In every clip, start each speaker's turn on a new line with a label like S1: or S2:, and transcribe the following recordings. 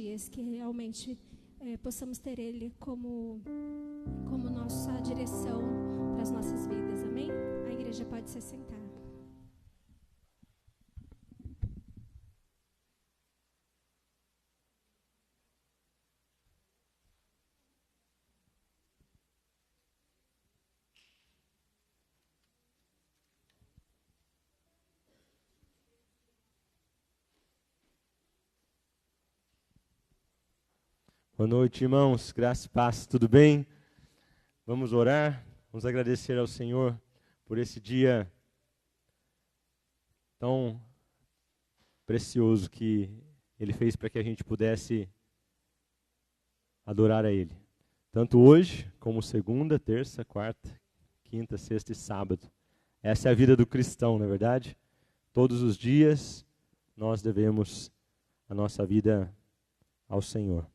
S1: dias, que realmente possamos ter Ele como nossa direção para as nossas vidas, amém? A igreja pode se sentar.
S2: Boa noite, irmãos. Graça e paz, tudo bem? Vamos orar, vamos agradecer ao Senhor por esse dia tão precioso que Ele fez para que a gente pudesse adorar a Ele. Tanto hoje, como segunda, terça, quarta, quinta, sexta e sábado. Essa é a vida do cristão, não é verdade? Todos os dias nós devemos a nossa vida ao Senhor.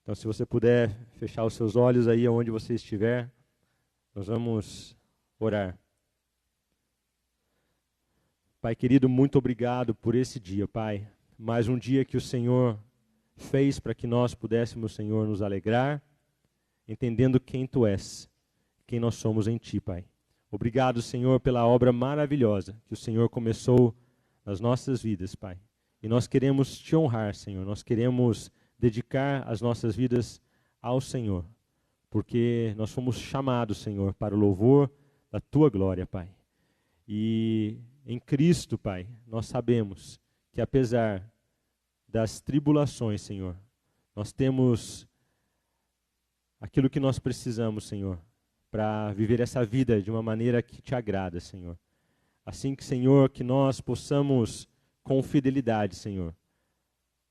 S2: Então, se você puder fechar os seus olhos aí onde você estiver, nós vamos orar. Pai querido, muito obrigado por esse dia, Pai. Mais um dia que o Senhor fez para que nós pudéssemos, Senhor, nos alegrar, entendendo quem Tu és, quem nós somos em Ti, Pai. Obrigado, Senhor, pela obra maravilhosa que o Senhor começou nas nossas vidas, Pai. E nós queremos Te honrar, Senhor, nós queremos dedicar as nossas vidas ao Senhor, porque nós fomos chamados, Senhor, para o louvor da Tua glória, Pai. E em Cristo, Pai, nós sabemos que apesar das tribulações, Senhor, nós temos aquilo que nós precisamos, Senhor, para viver essa vida de uma maneira que Te agrada, Senhor. Assim que, Senhor, que nós possamos, com fidelidade, Senhor,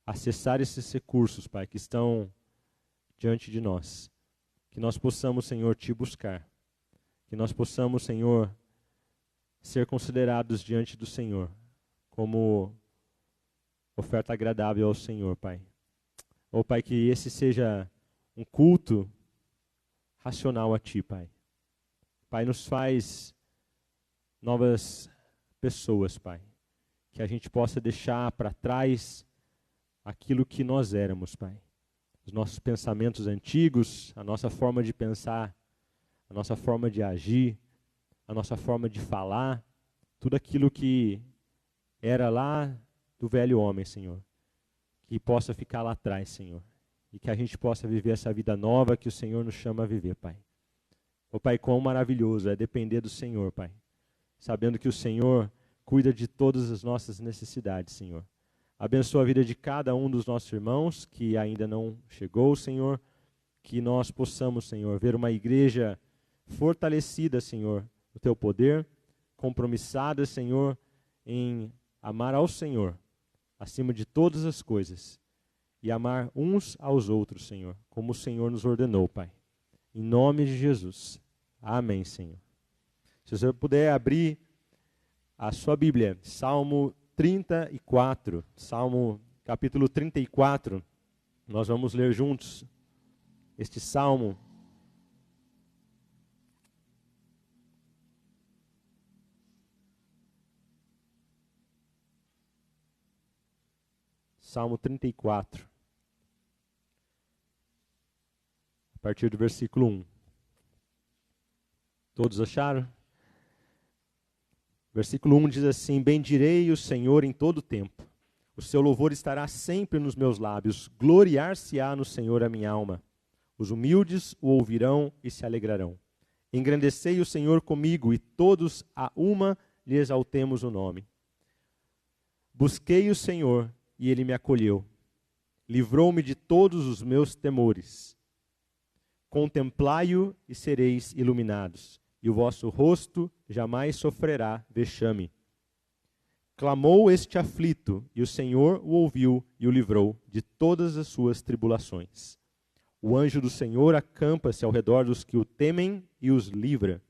S2: acessar esses recursos, Pai, que estão diante de nós. Que nós possamos, Senhor, Te buscar. Que nós possamos, Senhor, ser considerados diante do Senhor como oferta agradável ao Senhor, Pai. Ó, Pai, que esse seja um culto racional a Ti, Pai. Pai, nos faz novas pessoas, Pai. Que a gente possa deixar para trás aquilo que nós éramos, Pai. Os nossos pensamentos antigos, a nossa forma de pensar, a nossa forma de agir, a nossa forma de falar, tudo aquilo que era lá do velho homem, Senhor. Que possa ficar lá atrás, Senhor. E que a gente possa viver essa vida nova que o Senhor nos chama a viver, Pai. Ô Pai, quão maravilhoso é depender do Senhor, Pai. Sabendo que o Senhor cuida de todas as nossas necessidades, Senhor. Abençoa a vida de cada um dos nossos irmãos que ainda não chegou, Senhor. Que nós possamos, Senhor, ver uma igreja fortalecida, Senhor, no Teu poder, compromissada, Senhor, em amar ao Senhor, acima de todas as coisas, e amar uns aos outros, Senhor, como o Senhor nos ordenou, Pai. Em nome de Jesus. Amém, Senhor. Se você puder abrir a sua Bíblia, Salmo 34, Salmo capítulo 34, nós vamos ler juntos este Salmo. Salmo 34, a partir do versículo 1. Todos acharam? Versículo 1 diz assim: Bendirei o Senhor em todo o tempo. O seu louvor estará sempre nos meus lábios. Gloriar-se-á no Senhor a minha alma. Os humildes o ouvirão e se alegrarão. Engrandecei o Senhor comigo, e todos a uma lhe exaltemos o nome. Busquei o Senhor, e ele me acolheu. Livrou-me de todos os meus temores. Contemplai-o e sereis iluminados, e o vosso rosto jamais sofrerá vexame. Clamou este aflito, e o Senhor o ouviu e o livrou de todas as suas tribulações. O anjo do Senhor acampa-se ao redor dos que o temem e os livra.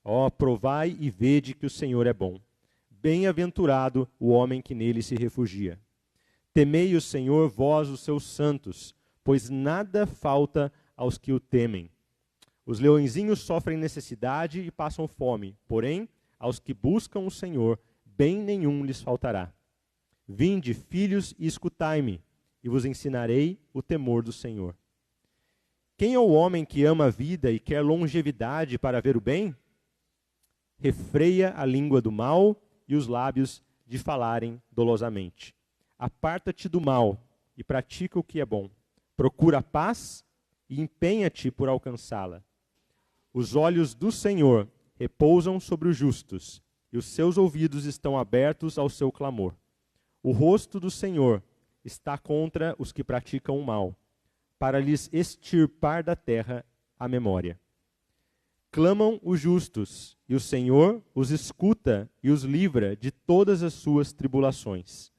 S2: Ó, provai e vede que o Senhor é bom. Bem-aventurado o homem que nele se refugia. Temei o Senhor, vós os seus santos, pois nada falta aos que o temem. Os leõezinhos sofrem necessidade e passam fome, porém, aos que buscam o Senhor, bem nenhum lhes faltará. Vinde, filhos, e escutai-me. e vos ensinarei o temor do Senhor. Quem é o homem que ama a vida e quer longevidade para ver o bem? Refreia a língua do mal e os lábios de falarem dolosamente. Aparta-te do mal e pratica o que é bom. Procura a paz e empenha-te por alcançá-la. Os olhos do Senhor repousam sobre os justos, e os seus ouvidos estão abertos ao seu clamor. O rosto do Senhor está contra os que praticam o mal, para lhes extirpar da terra a memória. Clamam os justos, e o Senhor os escuta e os livra de todas as suas tribulações.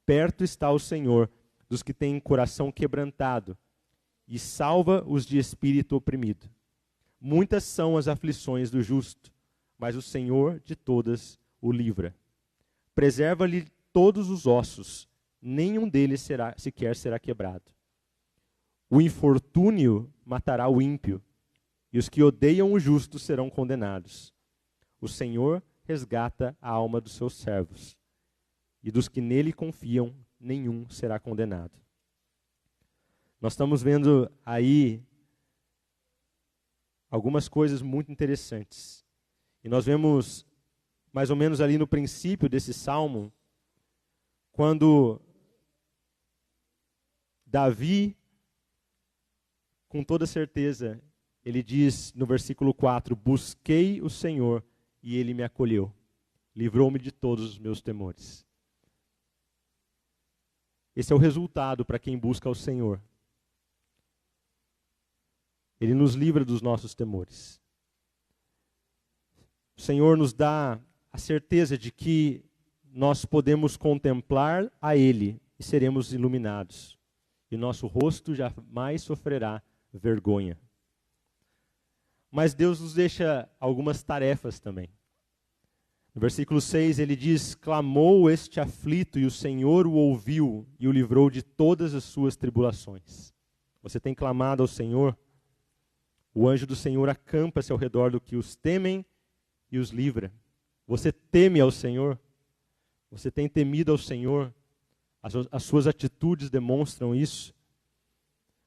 S2: Perto está o Senhor dos que têm coração quebrantado, e salva os de espírito oprimido. Muitas são as aflições do justo, mas o Senhor de todas o livra. Preserva-lhe todos os ossos, nenhum deles sequer será quebrado. O infortúnio matará o ímpio, e os que odeiam o justo serão condenados. O Senhor resgata a alma dos seus servos, e dos que nele confiam, nenhum será condenado. Nós estamos vendo aí algumas coisas muito interessantes. E nós vemos, mais ou menos ali no princípio desse salmo, quando Davi, com toda certeza, ele diz no versículo 4, busquei o Senhor e ele me acolheu, livrou-me de todos os meus temores. Esse é o resultado para quem busca o Senhor. Ele nos livra dos nossos temores. O Senhor nos dá a certeza de que nós podemos contemplar a Ele e seremos iluminados. E nosso rosto jamais sofrerá vergonha. Mas Deus nos deixa algumas tarefas também. No versículo 6 ele diz, clamou este aflito e o Senhor o ouviu e o livrou de todas as suas tribulações. Você tem clamado ao Senhor? O anjo do Senhor acampa-se ao redor do que os temem e os livra. Você teme ao Senhor? Você tem temido ao Senhor? As suas atitudes demonstram isso.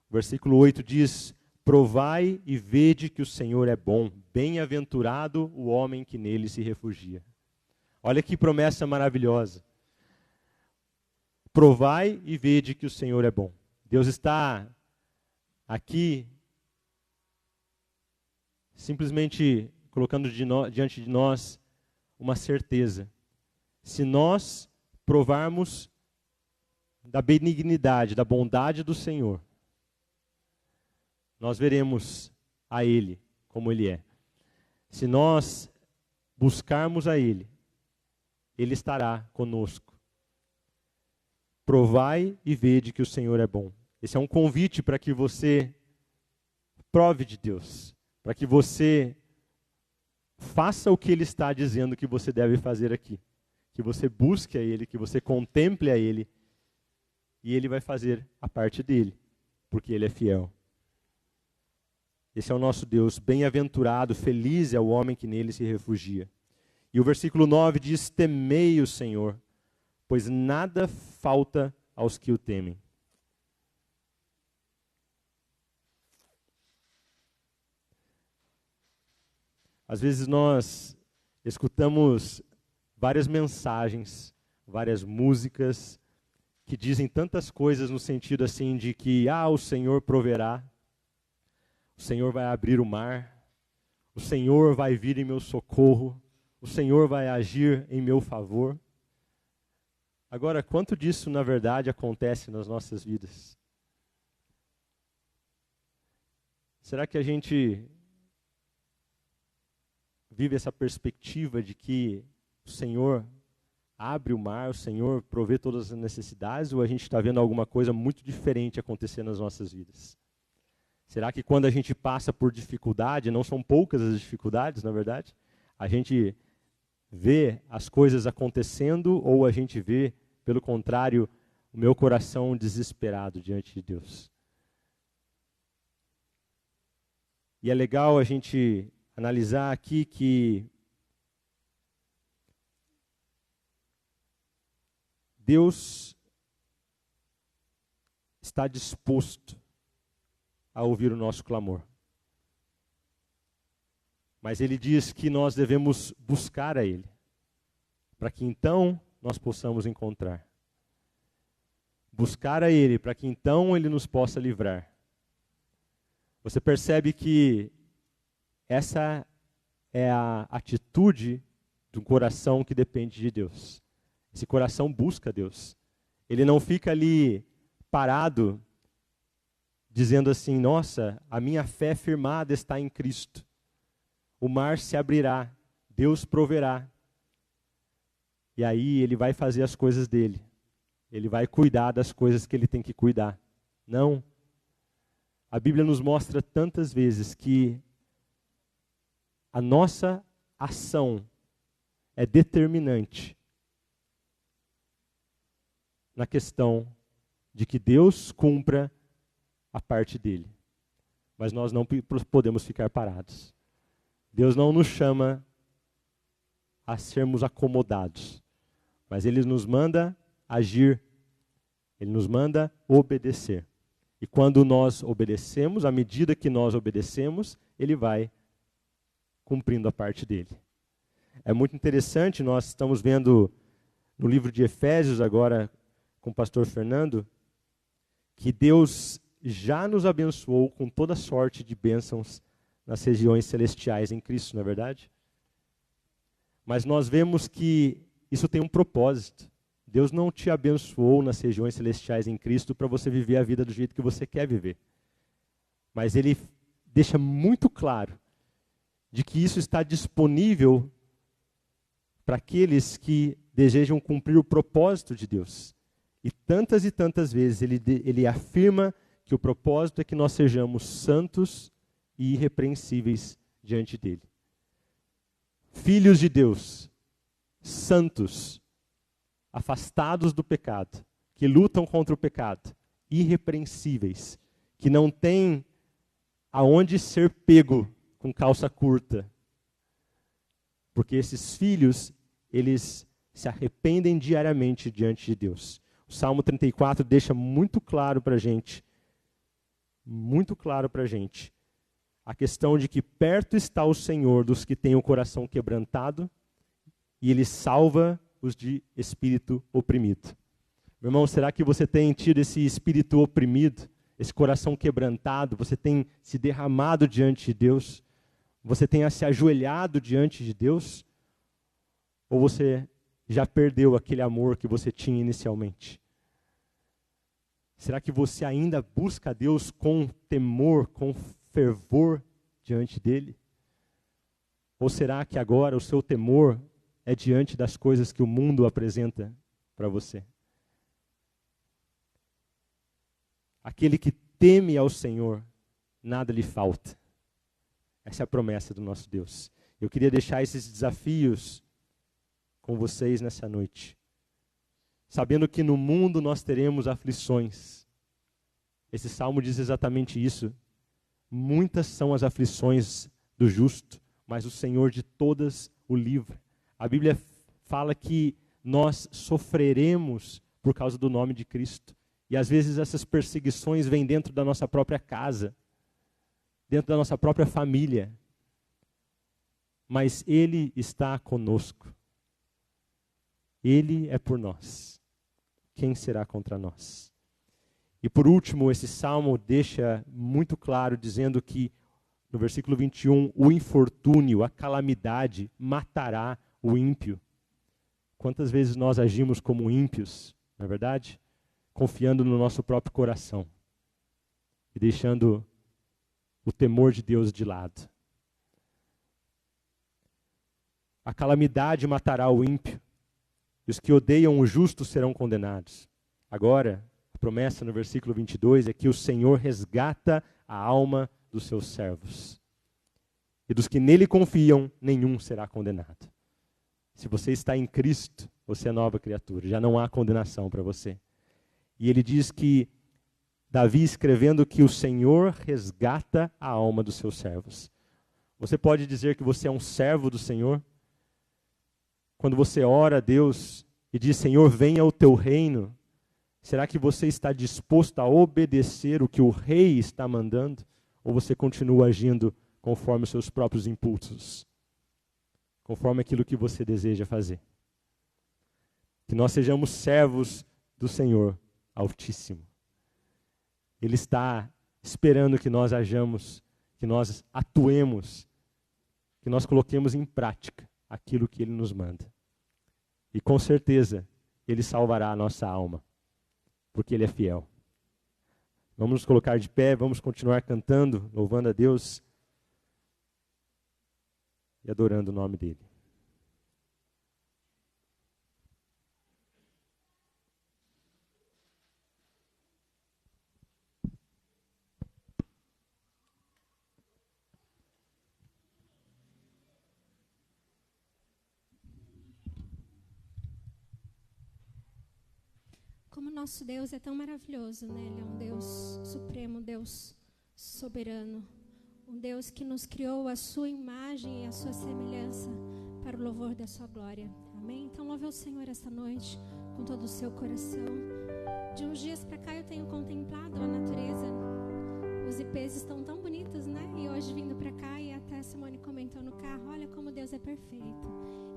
S2: O versículo 8 diz, provai e vede que o Senhor é bom, bem-aventurado o homem que nele se refugia. Olha que promessa maravilhosa. Provai e vede que o Senhor é bom. Deus está aqui simplesmente colocando diante de nós uma certeza. Se nós provarmos da benignidade, da bondade do Senhor, nós veremos a Ele como Ele é. Se nós buscarmos a Ele, Ele estará conosco. Provai e vede que o Senhor é bom. Esse é um convite para que você prove de Deus, para que você faça o que Ele está dizendo que você deve fazer aqui. Que você busque a Ele, que você contemple a Ele, e Ele vai fazer a parte dele, porque Ele é fiel. Esse é o nosso Deus, bem-aventurado, feliz é o homem que nele se refugia. E o versículo 9 diz, temei o Senhor, pois nada falta aos que o temem. Às vezes nós escutamos várias mensagens, várias músicas, que dizem tantas coisas no sentido assim de que, o Senhor proverá, o Senhor vai abrir o mar, o Senhor vai vir em meu socorro, o Senhor vai agir em meu favor. Agora, quanto disso na verdade acontece nas nossas vidas? Será que a gente vive essa perspectiva de que o Senhor abre o mar, o Senhor provê todas as necessidades, ou a gente está vendo alguma coisa muito diferente acontecer nas nossas vidas? Será que quando a gente passa por dificuldade, não são poucas as dificuldades, na verdade, a gente vê as coisas acontecendo, ou a gente vê, pelo contrário, o meu coração desesperado diante de Deus? E é legal a gente analisar aqui que Deus está disposto a ouvir o nosso clamor. Mas ele diz que nós devemos buscar a Ele, para que então nós possamos encontrar. Buscar a Ele, para que então Ele nos possa livrar. Você percebe que essa é a atitude de um coração que depende de Deus. Esse coração busca Deus. Ele não fica ali parado, dizendo assim, nossa, a minha fé firmada está em Cristo. O mar se abrirá, Deus proverá. E aí ele vai fazer as coisas dele. Ele vai cuidar das coisas que ele tem que cuidar. Não. A Bíblia nos mostra tantas vezes que a nossa ação é determinante na questão de que Deus cumpra a parte dele. Mas nós não podemos ficar parados. Deus não nos chama a sermos acomodados, mas Ele nos manda agir, Ele nos manda obedecer. E quando nós obedecemos, à medida que nós obedecemos, Ele vai cumprindo a parte dele. É muito interessante, nós estamos vendo no livro de Efésios agora com o pastor Fernando, que Deus já nos abençoou com toda sorte de bênçãos nas regiões celestiais em Cristo, não é verdade? Mas nós vemos que isso tem um propósito. Deus não te abençoou nas regiões celestiais em Cristo para você viver a vida do jeito que você quer viver. Mas Ele deixa muito claro de que isso está disponível para aqueles que desejam cumprir o propósito de Deus. E tantas vezes ele afirma que o propósito é que nós sejamos santos e irrepreensíveis diante dele. Filhos de Deus, santos, afastados do pecado, que lutam contra o pecado, irrepreensíveis, que não têm aonde ser pego com calça curta. Porque esses filhos, eles se arrependem diariamente diante de Deus. O Salmo 34 deixa muito claro para a gente, a questão de que perto está o Senhor dos que têm o coração quebrantado e Ele salva os de espírito oprimido. Meu irmão, será que você tem tido esse espírito oprimido, esse coração quebrantado? Você tem se derramado diante de Deus? Você tem se ajoelhado diante de Deus? Ou você já perdeu aquele amor que você tinha inicialmente? Será que você ainda busca a Deus com temor, com fervor diante dele? Ou será que agora o seu temor é diante das coisas que o mundo apresenta para você? Aquele que teme ao Senhor, nada lhe falta. Essa é a promessa do nosso Deus. Eu queria deixar esses desafios com vocês nessa noite, sabendo que no mundo nós teremos aflições. Esse salmo diz exatamente isso. Muitas são as aflições do justo, mas o Senhor de todas o livra. A Bíblia fala que nós sofreremos por causa do nome de Cristo. E às vezes essas perseguições vêm dentro da nossa própria casa, dentro da nossa própria família. Mas Ele está conosco. Ele é por nós. Quem será contra nós? E por último, esse salmo deixa muito claro, dizendo que, no versículo 21, o infortúnio, a calamidade, matará o ímpio. Quantas vezes nós agimos como ímpios, não é verdade? Confiando no nosso próprio coração e deixando o temor de Deus de lado. A calamidade matará o ímpio, e os que odeiam o justo serão condenados. Agora, a promessa no versículo 22 é que o Senhor resgata a alma dos seus servos. E dos que nele confiam, nenhum será condenado. Se você está em Cristo, você é nova criatura, já não há condenação para você. E ele diz que, Davi escrevendo que o Senhor resgata a alma dos seus servos. Você pode dizer que você é um servo do Senhor? Quando você ora a Deus e diz, Senhor, venha o teu reino, Será que você está disposto a obedecer o que o rei está mandando? Ou você continua agindo conforme os seus próprios impulsos? Conforme aquilo que você deseja fazer? Que nós sejamos servos do Senhor Altíssimo. Ele está esperando que nós hajamos, que nós atuemos, que nós coloquemos em prática aquilo que Ele nos manda. E com certeza, Ele salvará a nossa alma, porque Ele é fiel. Vamos nos colocar de pé, vamos continuar cantando, louvando a Deus e adorando o nome dEle.
S1: Como nosso Deus é tão maravilhoso, né? Ele é um Deus supremo, um Deus soberano. Um Deus que nos criou a sua imagem e a sua semelhança para o louvor da sua glória. Amém? Então louve ao Senhor esta noite com todo o seu coração. De uns dias para cá eu tenho contemplado a natureza. Os ipês estão tão bonitos, né? E hoje vindo para cá, e até a Simone comentou no carro, olha como Deus é perfeito.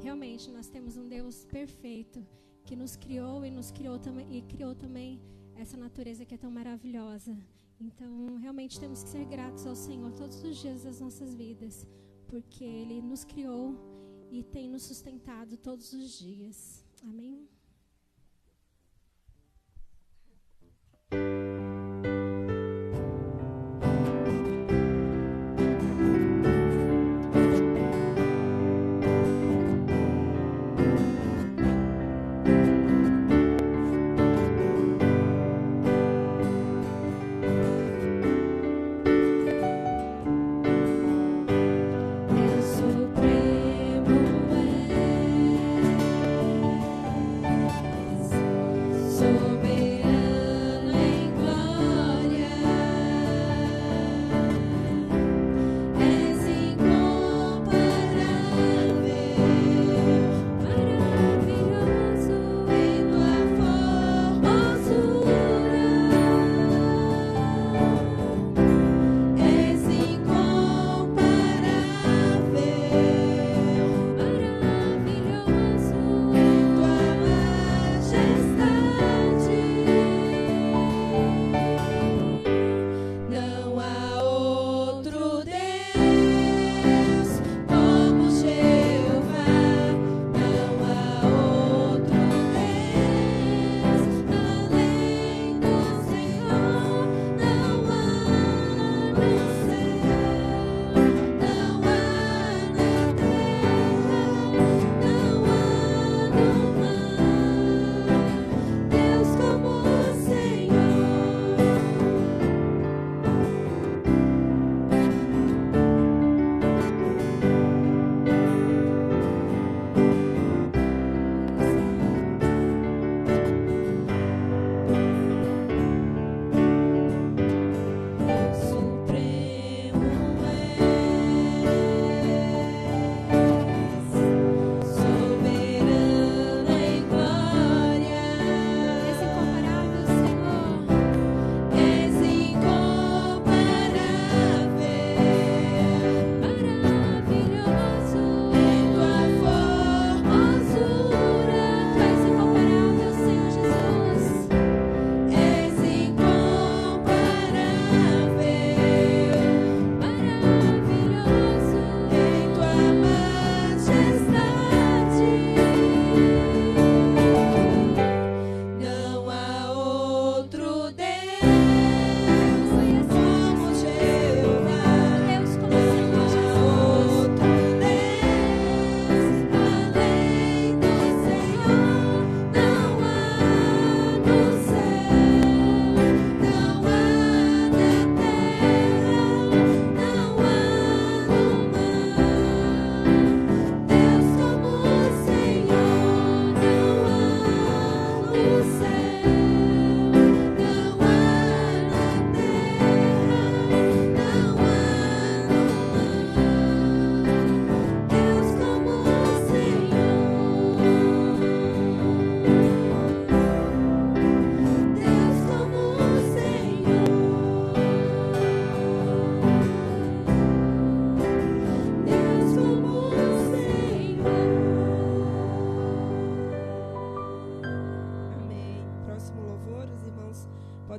S1: Realmente, nós temos um Deus perfeito, que nos criou e criou também essa natureza que é tão maravilhosa. Então, realmente temos que ser gratos ao Senhor todos os dias das nossas vidas, porque Ele nos criou e tem nos sustentado todos os dias. Amém?
S3: Supremo é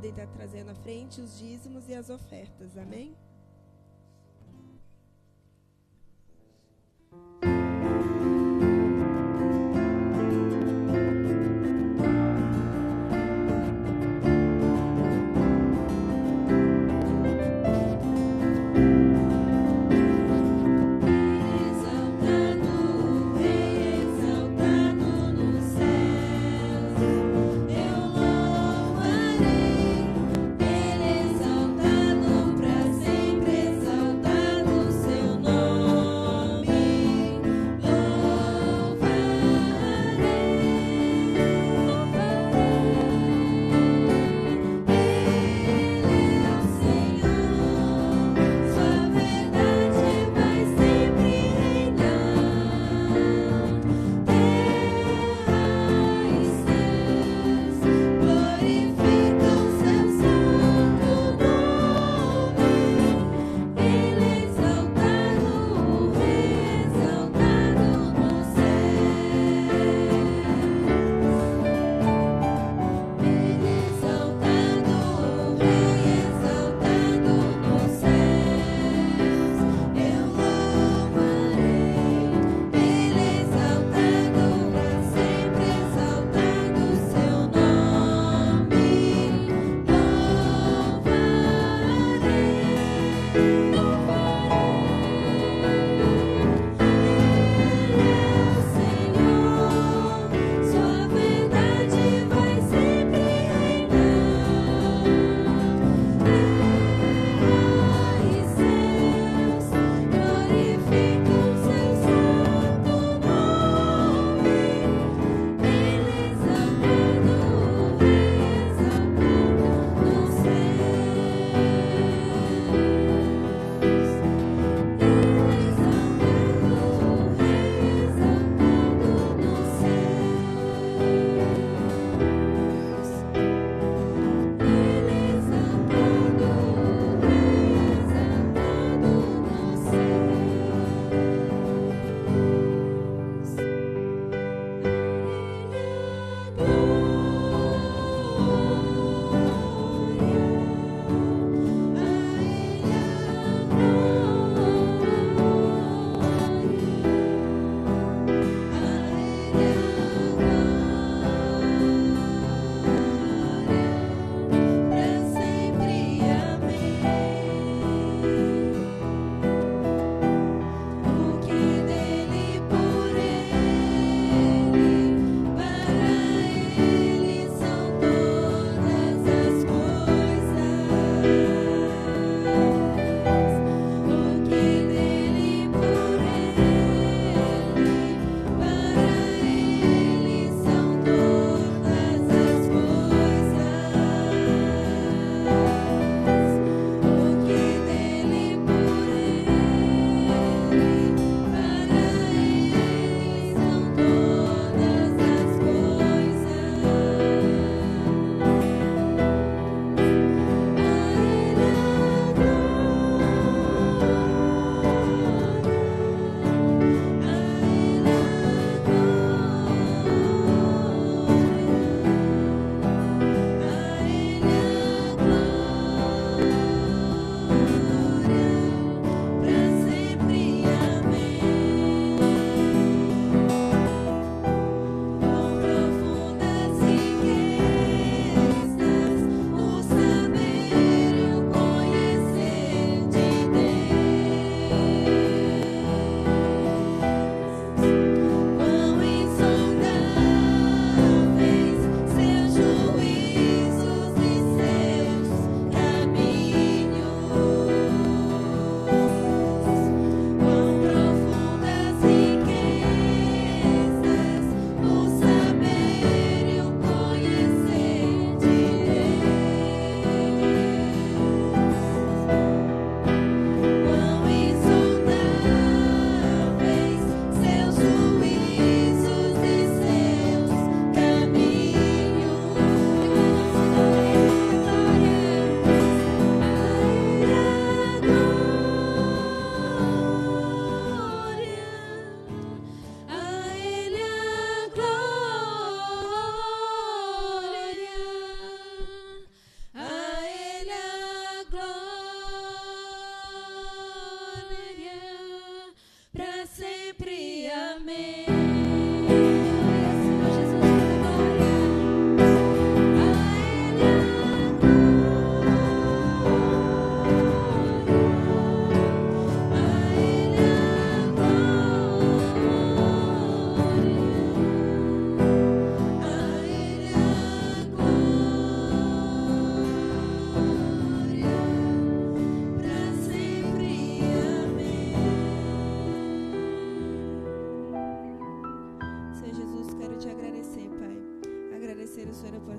S3: podem estar trazendo à frente os dízimos e as ofertas. Amém?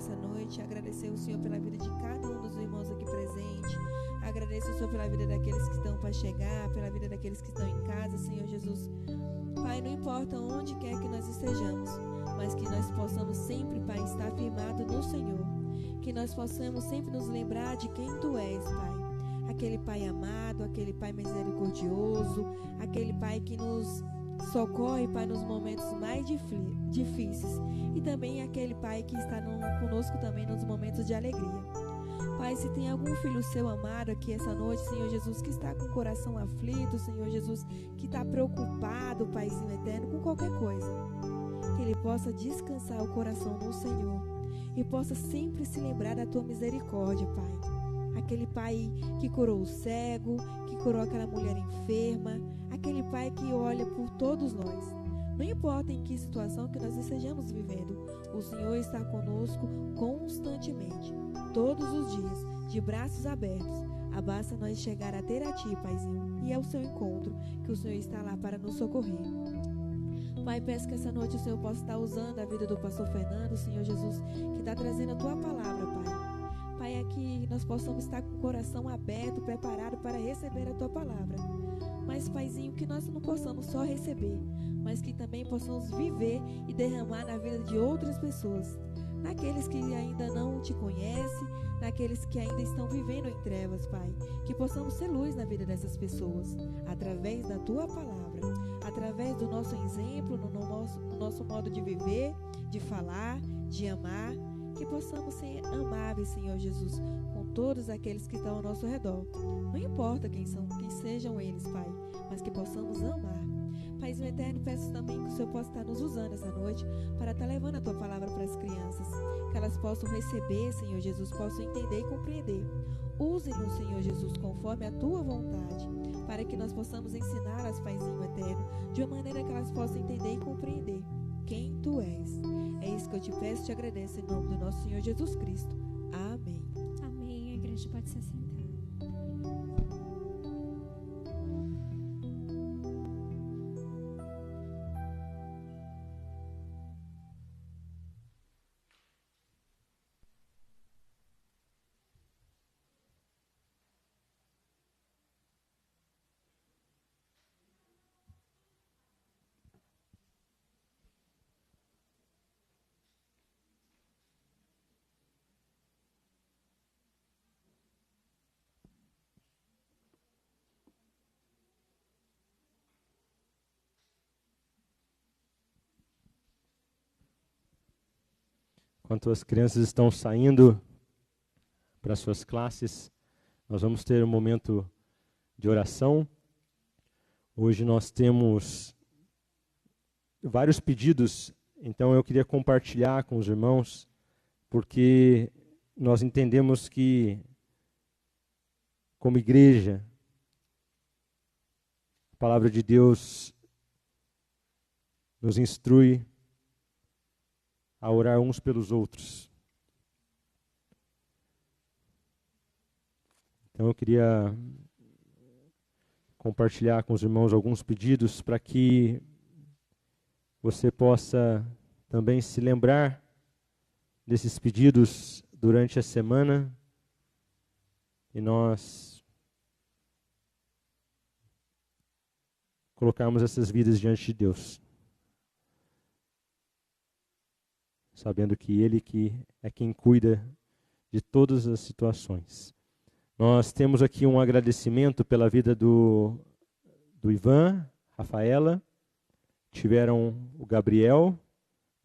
S3: nessa noite, agradecer o Senhor pela vida de cada um dos irmãos aqui presente. Agradeço o Senhor pela vida daqueles que estão para chegar, pela vida daqueles que estão em casa, Senhor Jesus. Pai, não importa onde quer que nós estejamos, mas que nós possamos sempre, Pai, estar firmado no Senhor. Que nós possamos sempre nos lembrar de quem Tu és, Pai. Aquele Pai amado, aquele Pai misericordioso, aquele Pai que nos socorre, Pai, nos momentos mais difíceis. E também aquele Pai que está conosco também nos momentos de alegria. Pai, se tem algum filho seu amado aqui essa noite, Senhor Jesus, que está com o coração aflito, Senhor Jesus, que está preocupado, Paizinho eterno, com qualquer coisa, que ele possa descansar o coração no Senhor e possa sempre se lembrar da Tua misericórdia, Pai. Aquele Pai que curou o cego, que curou aquela mulher enferma, aquele Pai que olha por todos nós. Não importa em que situação que nós estejamos vivendo, o Senhor está conosco constantemente, todos os dias, de braços abertos. Basta nós chegar até a Ti, Paizinho, e ao Seu encontro, que o Senhor está lá para nos socorrer. Pai, peço que essa noite o Senhor possa estar usando a vida do pastor Fernando, Senhor Jesus, que está trazendo a Tua palavra, Pai. Pai, é que nós possamos estar com o coração aberto, preparado para receber a Tua palavra. Mas, Paizinho, que nós não possamos só receber, mas que também possamos viver e derramar na vida de outras pessoas. Naqueles que ainda não Te conhecem, naqueles que ainda estão vivendo em trevas, Pai. Que possamos ser luz na vida dessas pessoas, através da Tua palavra, através do nosso exemplo, no nosso modo de viver, de falar, de amar. Que possamos ser amáveis, Senhor Jesus, com todos aqueles que estão ao nosso redor. Não importa quem sejam eles, Pai, mas que possamos amar. Paizinho eterno, peço também que o Senhor possa estar nos usando essa noite para estar levando a Tua palavra para as crianças, que elas possam receber, Senhor Jesus, possam entender e compreender. Use-nos, Senhor Jesus, conforme a Tua vontade, para que nós possamos ensiná-las, Paizinho eterno, de uma maneira que elas possam entender e compreender quem Tu és. É isso que eu Te peço e Te agradeço em nome do nosso Senhor Jesus Cristo. Amém.
S1: Amém. A igreja pode se assentar.
S2: Enquanto as crianças estão saindo para suas classes, nós vamos ter um momento de oração. Hoje nós temos vários pedidos, então eu queria compartilhar com os irmãos, porque nós entendemos que, como igreja, a palavra de Deus nos instrui a orar uns pelos outros. Então eu queria compartilhar com os irmãos alguns pedidos para que você possa também se lembrar desses pedidos durante a semana e nós colocarmos essas vidas diante de Deus, sabendo que Ele que é quem cuida de todas as situações. Nós temos aqui um agradecimento pela vida do Ivan, Rafaela. Tiveram o Gabriel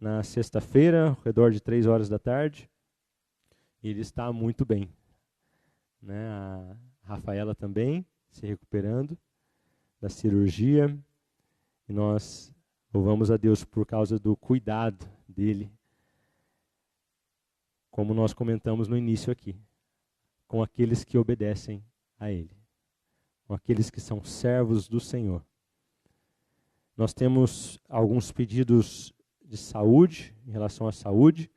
S2: na sexta-feira, ao redor de 3 horas da tarde. E ele está muito bem. Né? A Rafaela também se recuperando da cirurgia. E nós louvamos a Deus por causa do cuidado dele, como nós comentamos no início aqui, com aqueles que obedecem a Ele, com aqueles que são servos do Senhor. Nós temos alguns pedidos de saúde, em relação à saúde.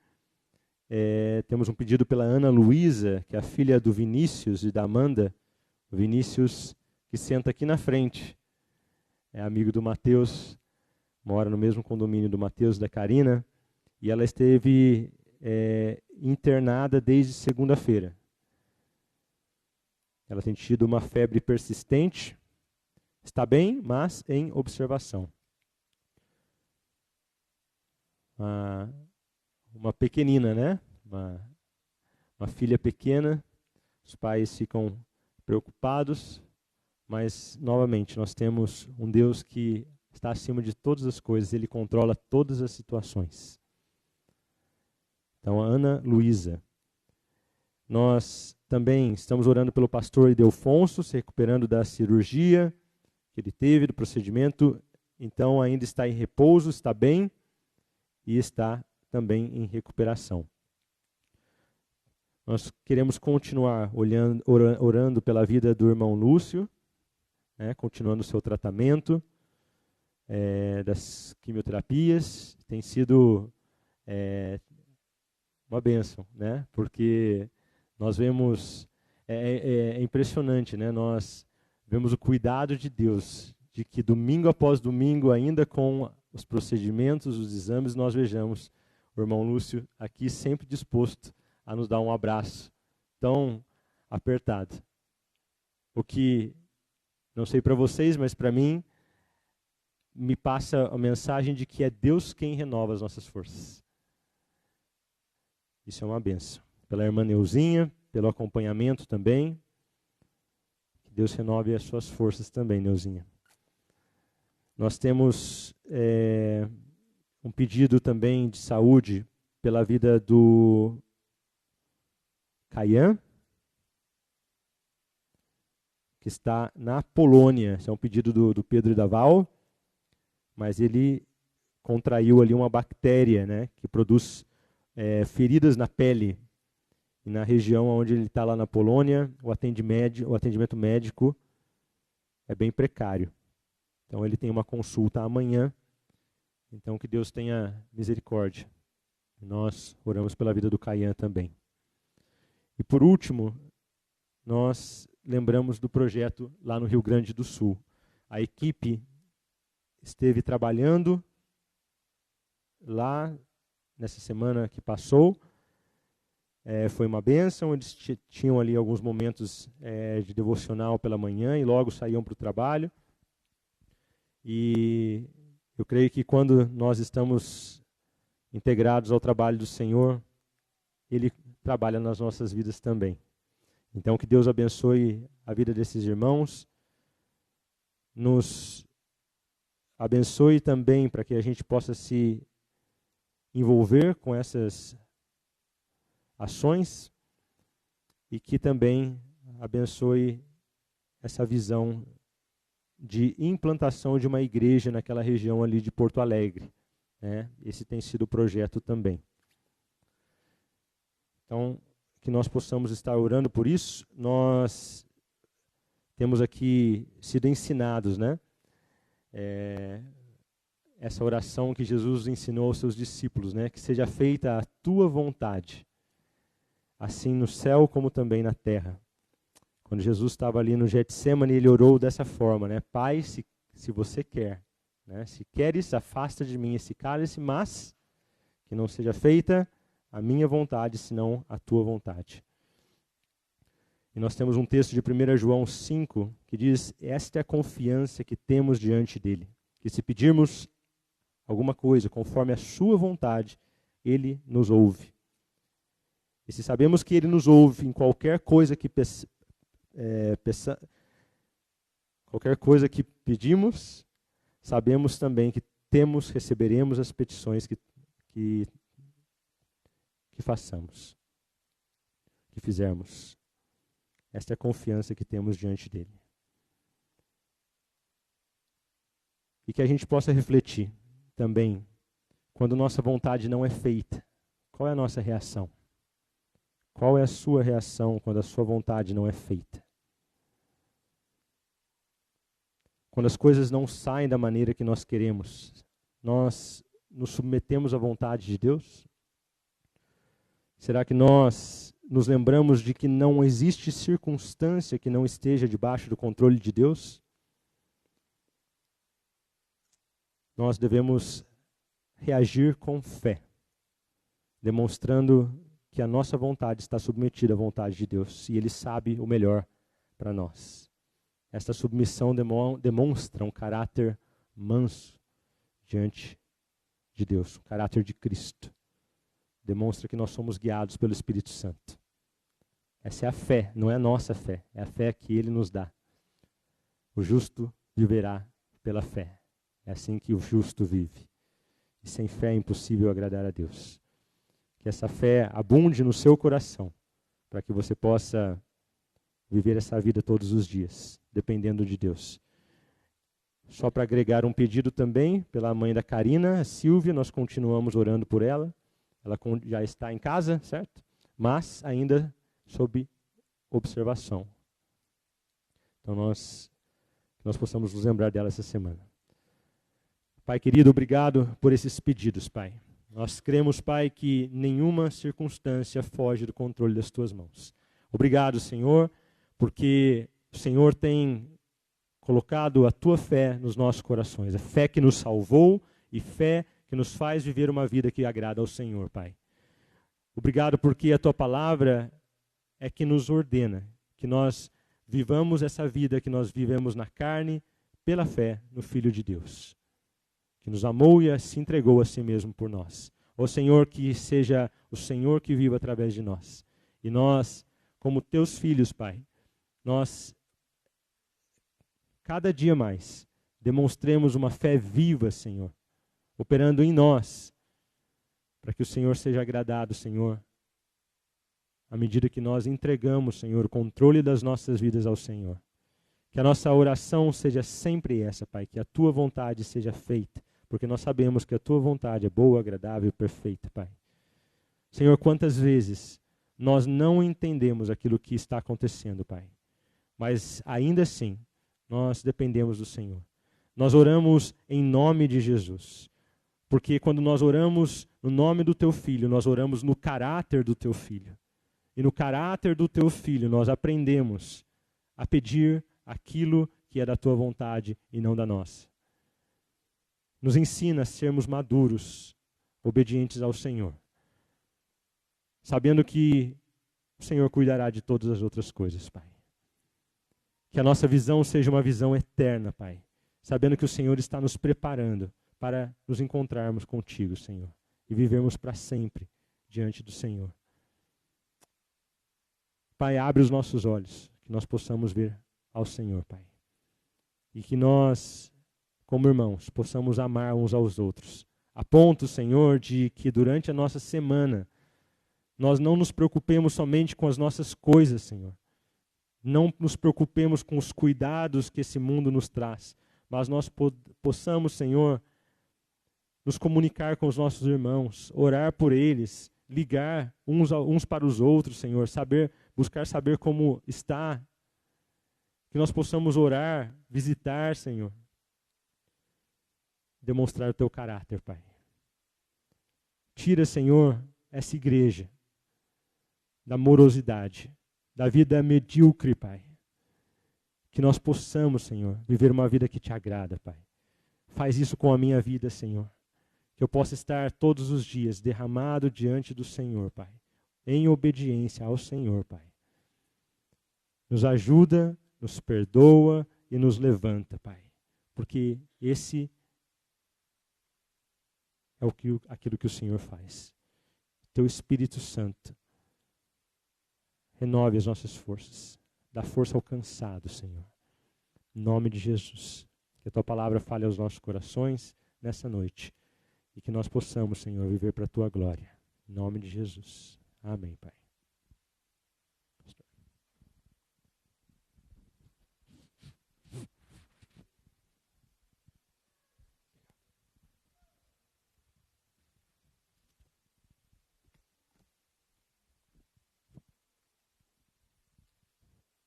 S2: Temos um pedido pela Ana Luísa, que é a filha do Vinícius e da Amanda. O Vinícius, que senta aqui na frente, é amigo do Mateus, mora no mesmo condomínio do Mateus e da Karina, e ela esteve internada desde segunda-feira. Ela tem tido uma febre persistente, está bem, mas em observação. Uma pequenina, né? Uma filha pequena, os pais ficam preocupados, mas, novamente, nós temos um Deus que está acima de todas as coisas, Ele controla todas as situações. Então, a Ana Luísa. Nós também estamos orando pelo pastor Ildefonso, se recuperando da cirurgia que ele teve, do procedimento. Então, ainda está em repouso, está bem e está também em recuperação. Nós queremos continuar orando pela vida do irmão Lúcio, né, continuando o seu tratamento das quimioterapias. Tem sido uma bênção, né, porque nós vemos, é impressionante, né, nós vemos o cuidado de Deus, de que domingo após domingo, ainda com os procedimentos, os exames, nós vejamos o irmão Lúcio aqui sempre disposto a nos dar um abraço tão apertado. O que, não sei para vocês, mas para mim, me passa a mensagem de que é Deus quem renova as nossas forças. Isso é uma bênção. Pela irmã Neuzinha, pelo acompanhamento também. Que Deus renove as suas forças também, Neuzinha. Nós temos um pedido também de saúde pela vida do Caian, que está na Polônia. Esse é um pedido do Pedro e da Val, mas ele contraiu ali uma bactéria, né, que produz feridas na pele. E na região onde ele está lá na Polônia, o atendimento médico é bem precário. Então ele tem uma consulta amanhã. Então que Deus tenha misericórdia. Nós oramos pela vida do Caian também. E por último, nós lembramos do projeto lá no Rio Grande do Sul. A equipe esteve trabalhando lá nessa semana que passou. Foi uma bênção, eles tinham ali alguns momentos de devocional pela manhã e logo saíam para o trabalho. E eu creio que quando nós estamos integrados ao trabalho do Senhor, Ele trabalha nas nossas vidas também. Então, que Deus abençoe a vida desses irmãos, nos abençoe também para que a gente possa se envolver com essas ações e que também abençoe essa visão de implantação de uma igreja naquela região ali de Porto Alegre, né? Esse tem sido o projeto também. Então, que nós possamos estar orando por isso. Nós temos aqui sido ensinados, né? Essa oração que Jesus ensinou aos seus discípulos, né? Que seja feita a tua vontade, assim no céu como também na terra. Quando Jesus estava ali no Getsemane, ele orou dessa forma, né? Pai, se você quer, né? Se queres, afasta de mim esse cálice, mas que não seja feita a minha vontade, senão a tua vontade. E nós temos um texto de 1 João 5, que diz, esta é a confiança que temos diante dele, que se pedirmos alguma coisa conforme a sua vontade, ele nos ouve. E se sabemos que ele nos ouve em qualquer coisa que pedimos, sabemos também que receberemos as petições que façamos, que fizermos. Esta é a confiança que temos diante dele. E que a gente possa refletir também, quando nossa vontade não é feita, qual é a nossa reação? Qual é a sua reação quando a sua vontade não é feita? Quando as coisas não saem da maneira que nós queremos, nós nos submetemos à vontade de Deus? Será que nós nos lembramos de que não existe circunstância que não esteja debaixo do controle de Deus? Nós devemos reagir com fé. demonstrando que a nossa vontade está submetida à vontade de Deus e Ele sabe o melhor para nós. Esta submissão demonstra um caráter manso diante de Deus, o caráter de Cristo. Demonstra que nós somos guiados pelo Espírito Santo. Essa é a fé, não é a nossa fé, é a fé que Ele nos dá. O justo viverá pela fé. É assim que o justo vive. E sem fé é impossível agradar a Deus. Que essa fé abunde no seu coração, para que você possa viver essa vida todos os dias, dependendo de Deus. Só para agregar um pedido também, pela mãe da Karina, a Silvia, nós continuamos orando por ela. Ela já está em casa, certo? Mas ainda sob observação. Então nós possamos nos lembrar dela essa semana. Pai querido, obrigado por esses pedidos, Pai. Nós cremos, Pai, que nenhuma circunstância foge do controle das Tuas mãos. Obrigado, Senhor, porque o Senhor tem colocado a Tua fé nos nossos corações. A fé que nos salvou e fé que nos faz viver uma vida que agrada ao Senhor, Pai. Obrigado porque a Tua palavra é que nos ordena, que nós vivamos essa vida que nós vivemos na carne pela fé no Filho de Deus, que nos amou e se entregou a si mesmo por nós. Ó Senhor, que seja o Senhor que viva através de nós. E nós, como Teus filhos, Pai, nós, cada dia mais, demonstremos uma fé viva, Senhor, operando em nós, para que o Senhor seja agradado, Senhor, à medida que nós entregamos, Senhor, o controle das nossas vidas ao Senhor. Que a nossa oração seja sempre essa, Pai, que a Tua vontade seja feita, porque nós sabemos que a Tua vontade é boa, agradável e perfeita, Pai. Senhor, quantas vezes nós não entendemos aquilo que está acontecendo, Pai, mas ainda assim nós dependemos do Senhor. Nós oramos em nome de Jesus, porque quando nós oramos no nome do Teu Filho, nós oramos no caráter do Teu Filho. E no caráter do Teu Filho nós aprendemos a pedir aquilo que é da Tua vontade e não da nossa. Nos ensina a sermos maduros, obedientes ao Senhor, sabendo que o Senhor cuidará de todas as outras coisas, Pai. Que a nossa visão seja uma visão eterna, Pai, sabendo que o Senhor está nos preparando para nos encontrarmos contigo, Senhor, e vivermos para sempre diante do Senhor. Pai, abre os nossos olhos, que nós possamos ver ao Senhor, Pai. E que nós, como irmãos, possamos amar uns aos outros. A ponto, Senhor, de que durante a nossa semana, nós não nos preocupemos somente com as nossas coisas, Senhor. Não nos preocupemos com os cuidados que esse mundo nos traz, mas nós possamos, Senhor, nos comunicar com os nossos irmãos, orar por eles, ligar uns para os outros, Senhor, buscar saber como está, que nós possamos orar, visitar, Senhor, demonstrar o Teu caráter, Pai. Tira, Senhor, essa igreja da morosidade, da vida medíocre, Pai. Que nós possamos, Senhor, viver uma vida que Te agrada, Pai. Faz isso com a minha vida, Senhor. Que eu possa estar todos os dias derramado diante do Senhor, Pai, em obediência ao Senhor, Pai. Nos ajuda, nos perdoa e nos levanta, Pai, porque esse é aquilo que o Senhor faz. Teu Espírito Santo renove as nossas forças, dá força ao cansado, Senhor. Em nome de Jesus, que a Tua palavra fale aos nossos corações nessa noite. E que nós possamos, Senhor, viver para a Tua glória. Em nome de Jesus. Amém, Pai.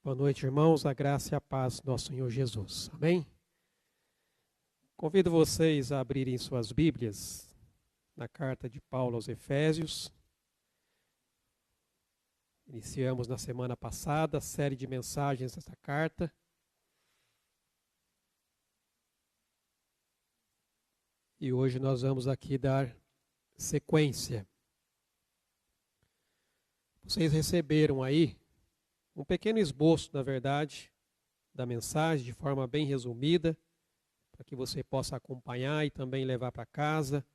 S4: Boa noite, irmãos. A graça e a paz do nosso Senhor Jesus. Amém? Convido vocês a abrirem suas Bíblias na carta de Paulo aos Efésios. Iniciamos na semana passada a série de mensagens dessa carta. E hoje nós vamos aqui dar sequência. Vocês receberam aí um pequeno esboço, na verdade, da mensagem, de forma bem resumida, para que você possa acompanhar e também levar para casa,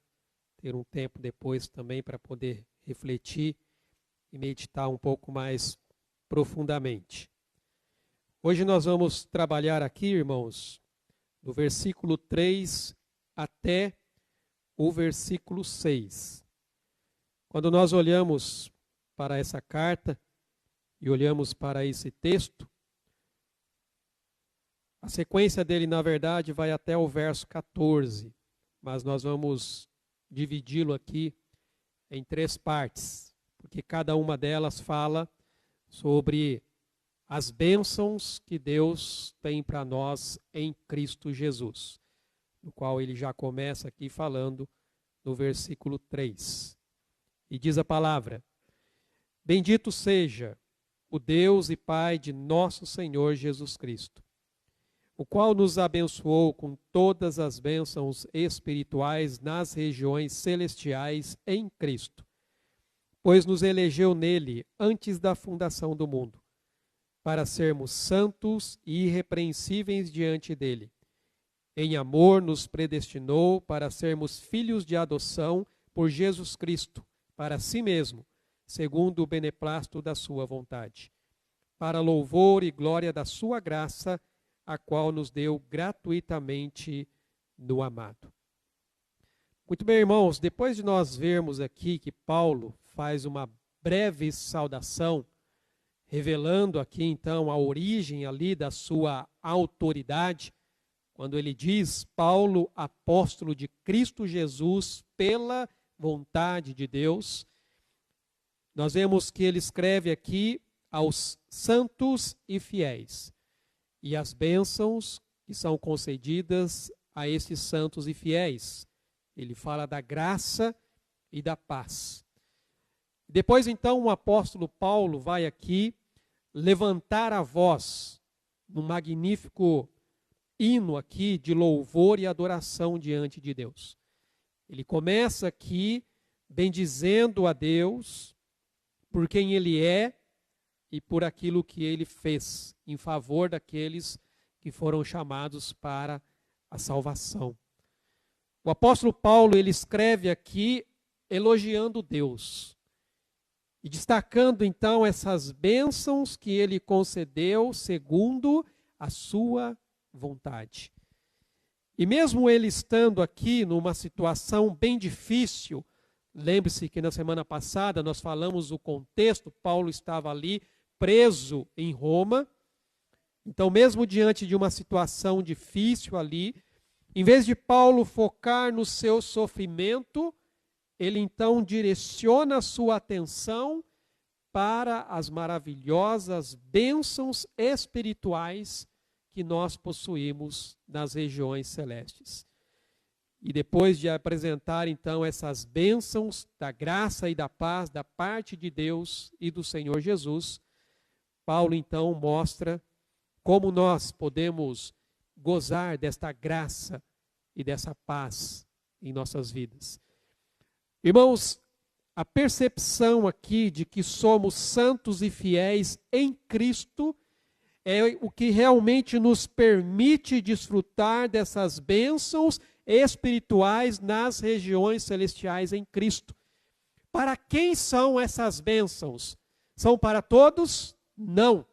S4: ter um tempo depois também para poder refletir e meditar um pouco mais profundamente. Hoje nós vamos trabalhar aqui, irmãos, do versículo 3 até o versículo 6. Quando nós olhamos para essa carta e olhamos para esse texto, a sequência dele, na verdade, vai até o verso 14, mas nós vamos dividi-lo aqui em 3 partes, porque cada uma delas fala sobre as bênçãos que Deus tem para nós em Cristo Jesus, no qual ele já começa aqui falando no versículo 3. E diz a palavra: Bendito seja o Deus e Pai de nosso Senhor Jesus Cristo, o qual nos abençoou com todas as bênçãos espirituais nas regiões celestiais em Cristo, pois nos elegeu nele antes da fundação do mundo, para sermos santos e irrepreensíveis diante dele. Em amor nos predestinou para sermos filhos de adoção por Jesus Cristo, para si mesmo, segundo o beneplácito da sua vontade, para louvor e glória da sua graça, a qual nos deu gratuitamente no amado. Muito bem, irmãos, depois de nós vermos aqui que Paulo faz uma breve saudação, revelando aqui então a origem ali da sua autoridade, quando ele diz: Paulo, apóstolo de Cristo Jesus, pela vontade de Deus, nós vemos que ele escreve aqui aos santos e fiéis, e as bênçãos que são concedidas a esses santos e fiéis. Ele fala da graça e da paz. Depois, então, o apóstolo Paulo vai aqui levantar a voz num magnífico hino aqui de louvor e adoração diante de Deus. Ele começa aqui bendizendo a Deus por quem ele é e por aquilo que ele fez em favor daqueles que foram chamados para a salvação. O apóstolo Paulo, ele escreve aqui elogiando Deus e destacando então essas bênçãos que ele concedeu segundo a sua vontade. E mesmo ele estando aqui numa situação bem difícil, lembre-se que na semana passada nós falamos o contexto, Paulo estava ali preso em Roma. Então, mesmo diante de uma situação difícil ali, em vez de Paulo focar no seu sofrimento, ele então direciona a sua atenção para as maravilhosas bênçãos espirituais que nós possuímos nas regiões celestes. E depois de apresentar então essas bênçãos da graça e da paz da parte de Deus e do Senhor Jesus, Paulo então mostra como nós podemos gozar desta graça e dessa paz em nossas vidas. Irmãos, a percepção aqui de que somos santos e fiéis em Cristo é o que realmente nos permite desfrutar dessas bênçãos espirituais nas regiões celestiais em Cristo. Para quem são essas bênçãos? São para todos? Não.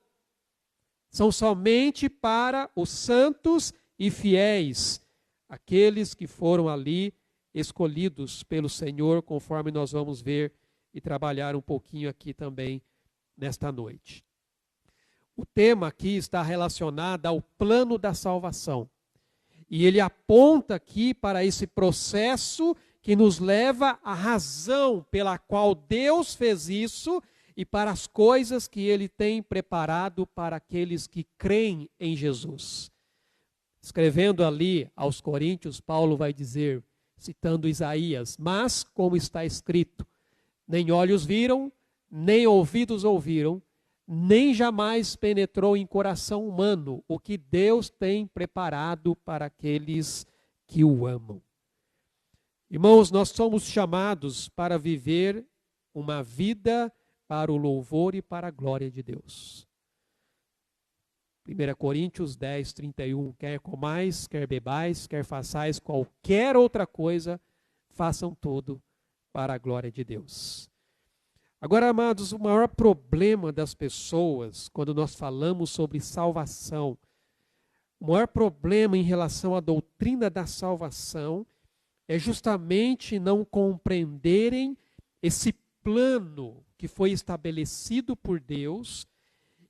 S4: São somente para os santos e fiéis, aqueles que foram ali escolhidos pelo Senhor, conforme nós vamos ver e trabalhar um pouquinho aqui também nesta noite. O tema aqui está relacionado ao plano da salvação. E ele aponta aqui para esse processo que nos leva à razão pela qual Deus fez isso e para as coisas que ele tem preparado para aqueles que creem em Jesus. Escrevendo ali aos Coríntios, Paulo vai dizer, citando Isaías: mas, como está escrito, nem olhos viram, nem ouvidos ouviram, nem jamais penetrou em coração humano o que Deus tem preparado para aqueles que o amam. Irmãos, nós somos chamados para viver uma vida para o louvor e para a glória de Deus. 1 Coríntios 10, 31, quer comais, quer bebais, quer façais qualquer outra coisa, façam tudo para a glória de Deus. Agora, amados, o maior problema das pessoas, quando nós falamos sobre salvação, o maior problema em relação à doutrina da salvação é justamente não compreenderem esse plano que foi estabelecido por Deus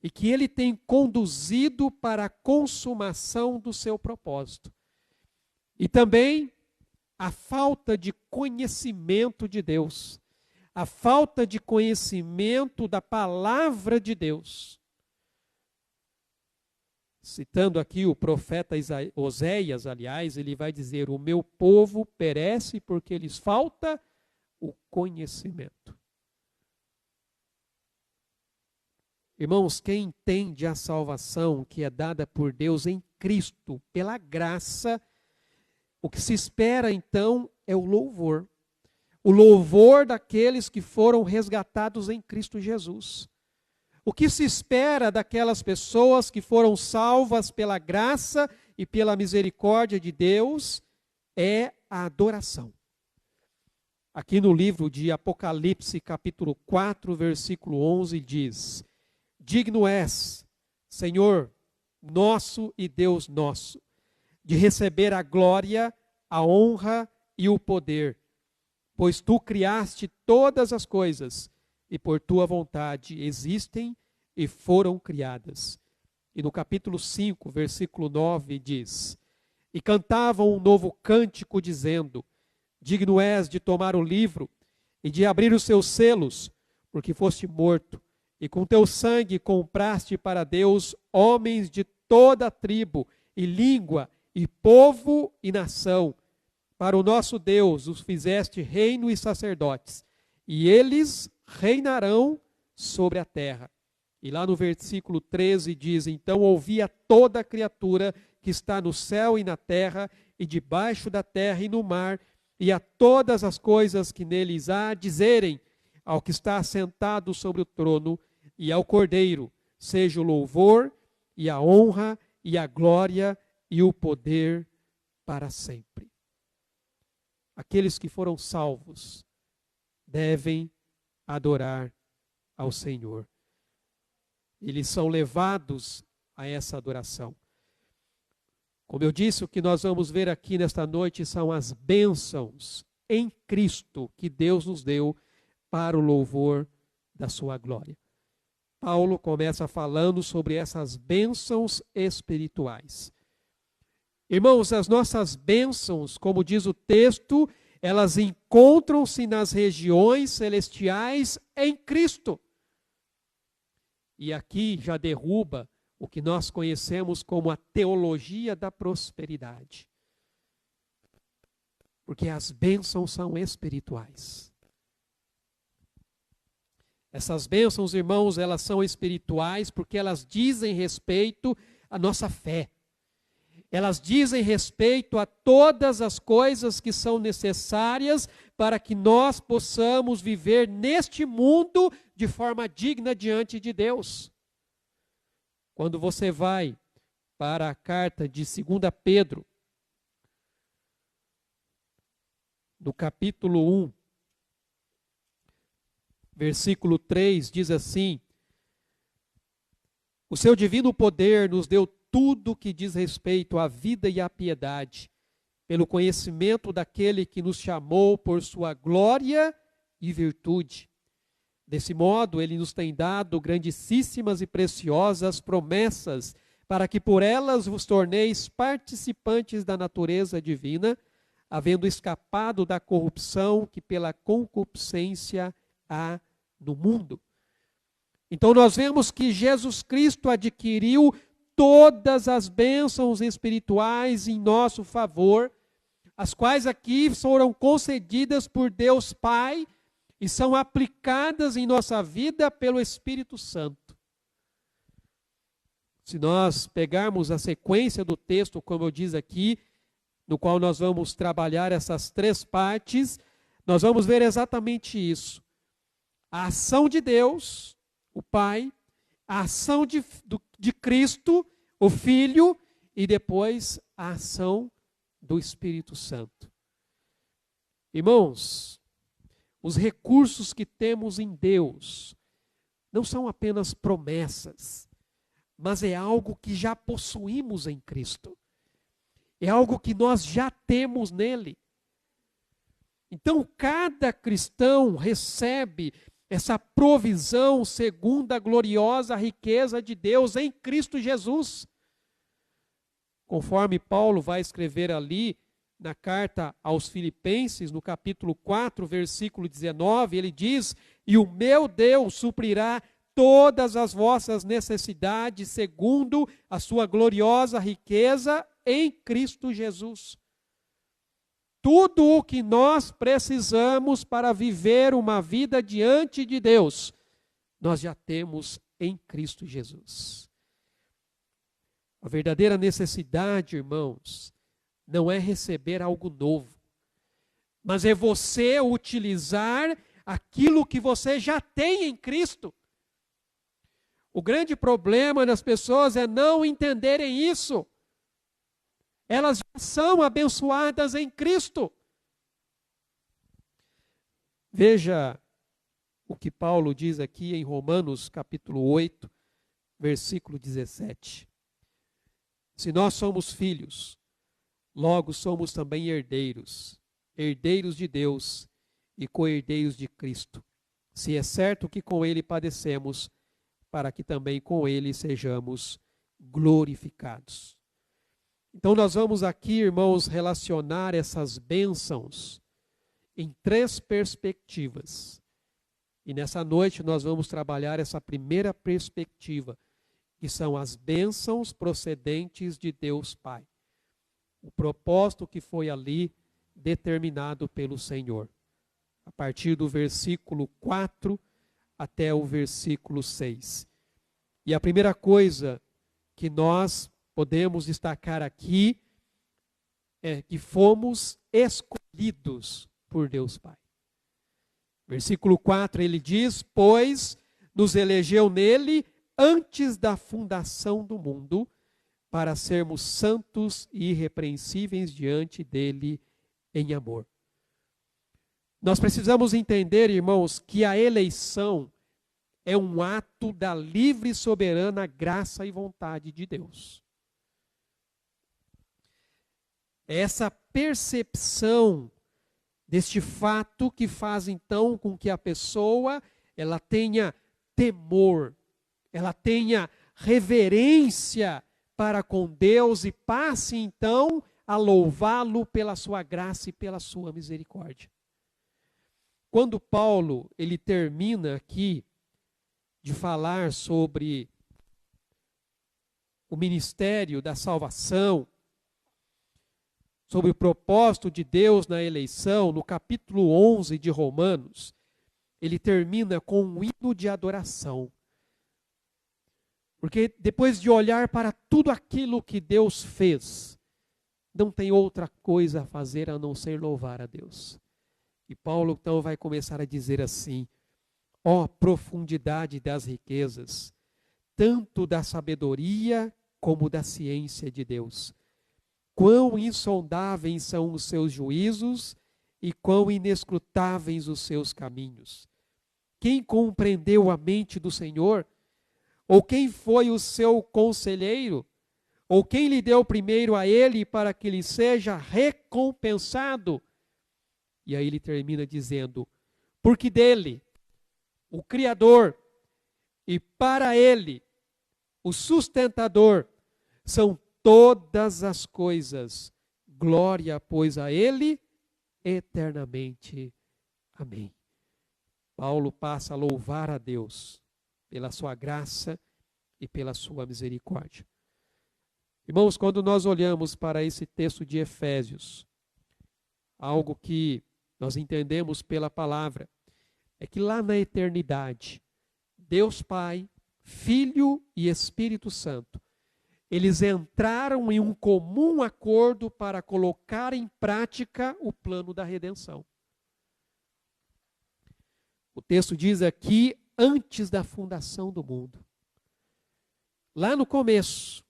S4: e que Ele tem conduzido para a consumação do seu propósito. E também a falta de conhecimento de Deus, a falta de conhecimento da palavra de Deus. Citando aqui o profeta Oséias, aliás, ele vai dizer: o meu povo perece porque lhes falta o conhecimento. Irmãos, quem entende a salvação que é dada por Deus em Cristo, pela graça, o que se espera então é o louvor. O louvor daqueles que foram resgatados em Cristo Jesus. O que se espera daquelas pessoas que foram salvas pela graça e pela misericórdia de Deus é a adoração. Aqui no livro de Apocalipse, capítulo 4, versículo 11, diz: digno és, Senhor, nosso e Deus nosso, de receber a glória, a honra e o poder, pois tu criaste todas as coisas, e por tua vontade existem e foram criadas. E no capítulo 5, versículo 9, diz: e cantavam um novo cântico, dizendo: digno és de tomar o livro e de abrir os seus selos, porque foste morto, e com teu sangue compraste para Deus homens de toda a tribo, e língua, e povo, e nação. Para o nosso Deus os fizeste reino e sacerdotes, e eles reinarão sobre a terra. E lá no versículo 13 diz: então ouvia toda a criatura que está no céu e na terra, e debaixo da terra e no mar, e a todas as coisas que neles há, dizerem ao que está assentado sobre o trono e ao Cordeiro, seja o louvor e a honra e a glória e o poder para sempre. Aqueles que foram salvos devem adorar ao Senhor. Eles são levados a essa adoração. Como eu disse, o que nós vamos ver aqui nesta noite são as bênçãos em Cristo que Deus nos deu para o louvor da sua glória. Paulo começa falando sobre essas bênçãos espirituais. Irmãos, as nossas bênçãos, como diz o texto, elas encontram-se nas regiões celestiais em Cristo. E aqui já derruba o que nós conhecemos como a teologia da prosperidade. Porque as bênçãos são espirituais. Essas bênçãos, irmãos, elas são espirituais porque elas dizem respeito à nossa fé. Elas dizem respeito a todas as coisas que são necessárias para que nós possamos viver neste mundo de forma digna diante de Deus. Quando você vai para a carta de 2 Pedro, no capítulo 1, versículo 3, diz assim: o seu divino poder nos deu tudo o que diz respeito à vida e à piedade, pelo conhecimento daquele que nos chamou por sua glória e virtude. Desse modo, ele nos tem dado grandíssimas e preciosas promessas, para que por elas vos torneis participantes da natureza divina, havendo escapado da corrupção que pela concupiscência há no mundo. Então nós vemos que Jesus Cristo adquiriu todas as bênçãos espirituais em nosso favor, as quais aqui foram concedidas por Deus Pai e são aplicadas em nossa vida pelo Espírito Santo. Se nós pegarmos a sequência do texto, como eu disse aqui, no qual nós vamos trabalhar essas três partes, nós vamos ver exatamente isso. a ação de Deus, o Pai, a ação de Cristo, o Filho, e depois a ação do Espírito Santo. Irmãos, os recursos que temos em Deus não são apenas promessas, mas é algo que já possuímos em Cristo. É algo que nós já temos nele. Então, cada cristão recebe essa provisão segundo a gloriosa riqueza de Deus em Cristo Jesus. Conforme Paulo vai escrever ali na carta aos Filipenses, no capítulo 4, versículo 19, ele diz: "E o meu Deus suprirá todas as vossas necessidades segundo a sua gloriosa riqueza em Cristo Jesus." Tudo o que nós precisamos para viver uma vida diante de Deus, nós já temos em Cristo Jesus. A verdadeira necessidade, irmãos, não é receber algo novo, mas é você utilizar aquilo que você já tem em Cristo. O grande problema das pessoas é não entenderem isso. Elas já são abençoadas em Cristo. Veja o que Paulo diz aqui em Romanos capítulo 8, versículo 17. Se nós somos filhos, logo somos também herdeiros, herdeiros de Deus e co-herdeiros de Cristo. Se é certo que com ele padecemos, para que também com ele sejamos glorificados. Então nós vamos aqui, irmãos, relacionar essas bênçãos em 3 perspectivas. E nessa noite nós vamos trabalhar essa primeira perspectiva, que são as bênçãos procedentes de Deus Pai. O propósito que foi ali determinado pelo Senhor. A partir do versículo 4 até o versículo 6. E a primeira coisa que nós podemos destacar aqui é que fomos escolhidos por Deus Pai. Versículo 4 ele diz: "Pois nos elegeu nele antes da fundação do mundo, para sermos santos e irrepreensíveis diante dele em amor." Nós precisamos entender, irmãos, que a eleição é um ato da livre e soberana graça e vontade de Deus. Essa percepção deste fato que faz então com que a pessoa ela tenha temor, ela tenha reverência para com Deus e passe então a louvá-lo pela sua graça e pela sua misericórdia. Quando Paulo ele termina aqui de falar sobre o ministério da salvação, sobre o propósito de Deus na eleição, no capítulo 11 de Romanos, ele termina com um hino de adoração. Porque depois de olhar para tudo aquilo que Deus fez, não tem outra coisa a fazer a não ser louvar a Deus. E Paulo então vai começar a dizer assim: "Ó profundidade das riquezas, tanto da sabedoria como da ciência de Deus. Quão insondáveis são os seus juízos e quão inescrutáveis os seus caminhos. Quem compreendeu a mente do Senhor? Ou quem foi o seu conselheiro? Ou quem lhe deu primeiro a ele para que lhe seja recompensado?" E aí ele termina dizendo: "Porque dele, o Criador, e para ele, o sustentador, são todas as coisas. Glória, pois, a ele eternamente. Amém." Paulo passa a louvar a Deus pela sua graça e pela sua misericórdia. Irmãos, quando nós olhamos para esse texto de Efésios, algo que nós entendemos pela palavra é que lá na eternidade, Deus Pai, Filho e Espírito Santo, eles entraram em um comum acordo para colocar em prática o plano da redenção. O texto diz aqui, antes da fundação do mundo. Lá no começo,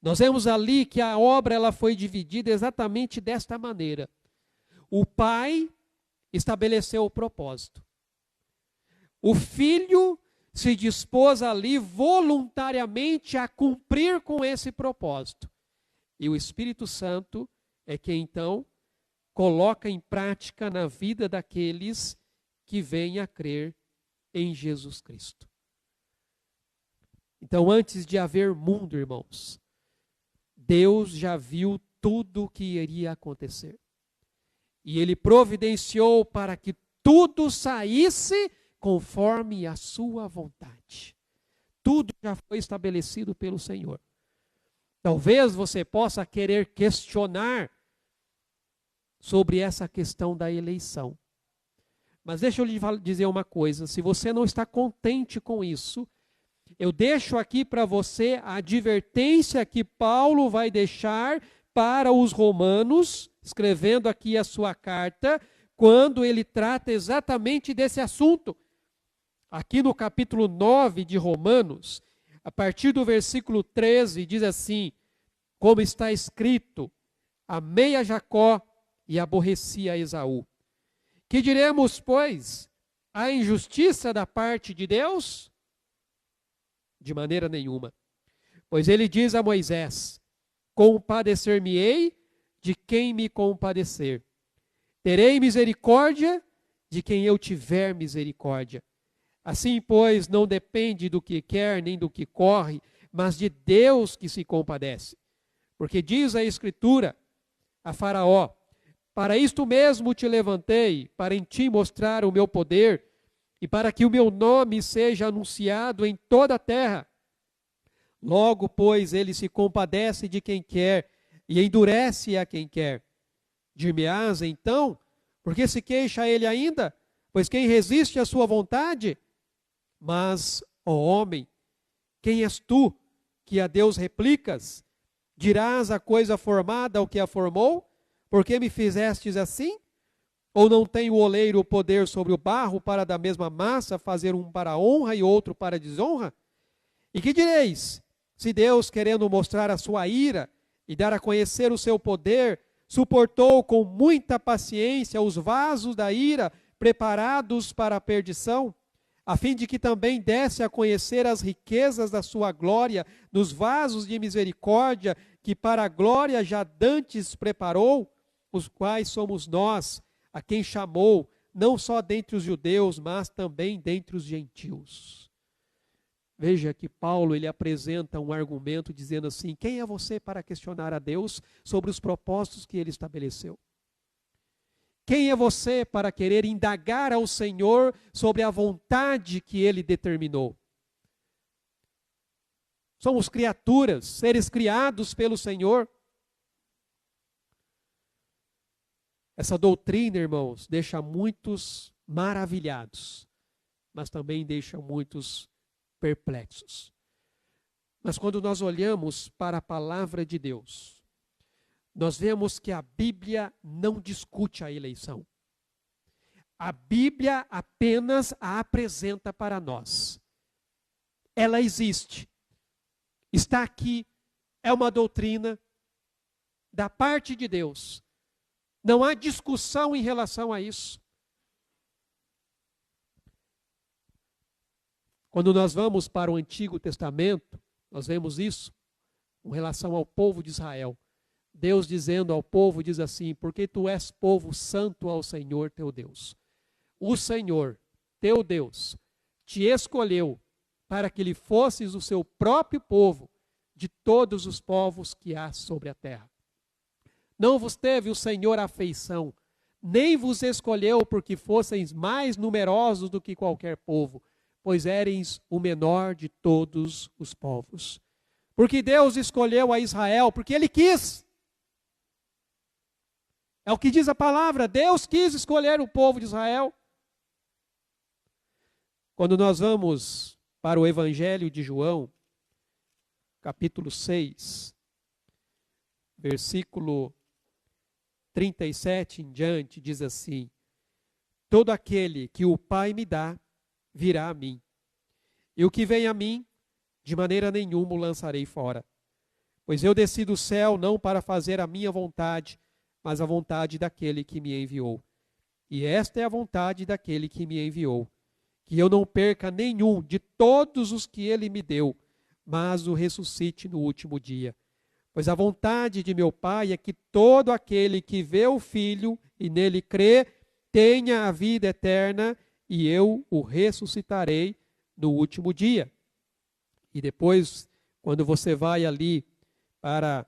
S4: nós vemos ali que a obra ela foi dividida exatamente desta maneira. O Pai estabeleceu o propósito. O Filho se dispôs ali voluntariamente a cumprir com esse propósito. E o Espírito Santo é que então coloca em prática na vida daqueles que vêm a crer em Jesus Cristo. Então, antes de haver mundo, irmãos, Deus já viu tudo o que iria acontecer. E Ele providenciou para que tudo saísse conforme a sua vontade. Tudo já foi estabelecido pelo Senhor. Talvez você possa querer questionar sobre essa questão da eleição. Mas deixa eu lhe dizer uma coisa, se você não está contente com isso, eu deixo aqui para você a advertência que Paulo vai deixar para os romanos, escrevendo aqui a sua carta, quando ele trata exatamente desse assunto. Aqui no capítulo 9 de Romanos, a partir do versículo 13, diz assim, como está escrito, amei a Jacó e aborreci a Esaú. Que diremos, pois, a injustiça da parte de Deus? De maneira nenhuma. Pois ele diz a Moisés, compadecer-me-ei de quem me compadecer. Terei misericórdia de quem eu tiver misericórdia. Assim, pois, não depende do que quer nem do que corre, mas de Deus que se compadece. Porque diz a Escritura a Faraó, para isto mesmo te levantei, para em ti mostrar o meu poder, e para que o meu nome seja anunciado em toda a terra. Logo, pois, ele se compadece de quem quer, e endurece a quem quer. Dir-me-ás, então, porque se queixa ele ainda? Pois quem resiste à sua vontade? Mas, ó homem, quem és tu, que a Deus replicas? Dirás a coisa formada ao que a formou? Por que me fizestes assim? Ou não tem o oleiro o poder sobre o barro para da mesma massa fazer um para honra e outro para desonra? E que direis? Se Deus, querendo mostrar a sua ira e dar a conhecer o seu poder, suportou com muita paciência os vasos da ira preparados para a perdição, a fim de que também desse a conhecer as riquezas da sua glória nos vasos de misericórdia que para a glória já dantes preparou, os quais somos nós, a quem chamou, não só dentre os judeus, mas também dentre os gentios. Veja que Paulo ele apresenta um argumento dizendo assim, quem é você para questionar a Deus sobre os propósitos que ele estabeleceu? Quem é você para querer indagar ao Senhor sobre a vontade que ele determinou? Somos criaturas, seres criados pelo Senhor. Essa doutrina, irmãos, deixa muitos maravilhados, mas também deixa muitos perplexos. Mas quando nós olhamos para a palavra de Deus, nós vemos que a Bíblia não discute a eleição. A Bíblia apenas a apresenta para nós. Ela existe. Está aqui. É uma doutrina da parte de Deus. Não há discussão em relação a isso. Quando nós vamos para o Antigo Testamento, nós vemos isso com relação ao povo de Israel. Deus dizendo ao povo, diz assim, porque tu és povo santo ao Senhor teu Deus. O Senhor, teu Deus, te escolheu para que lhe fosses o seu próprio povo de todos os povos que há sobre a terra. Não vos teve o Senhor afeição, nem vos escolheu porque fosseis mais numerosos do que qualquer povo, pois éreis o menor de todos os povos. Porque Deus escolheu a Israel, porque Ele quis. É o que diz a palavra, Deus quis escolher o povo de Israel. Quando nós vamos para o Evangelho de João, capítulo 6, versículo 37 em diante, diz assim, todo aquele que o Pai me dá, virá a mim. E o que vem a mim, de maneira nenhuma o lançarei fora. Pois eu desci do céu não para fazer a minha vontade, mas a vontade daquele que me enviou. E esta é a vontade daquele que me enviou, que eu não perca nenhum de todos os que ele me deu, mas o ressuscite no último dia. Pois a vontade de meu Pai é que todo aquele que vê o Filho e nele crê, tenha a vida eterna, e eu o ressuscitarei no último dia. E depois, quando você vai ali para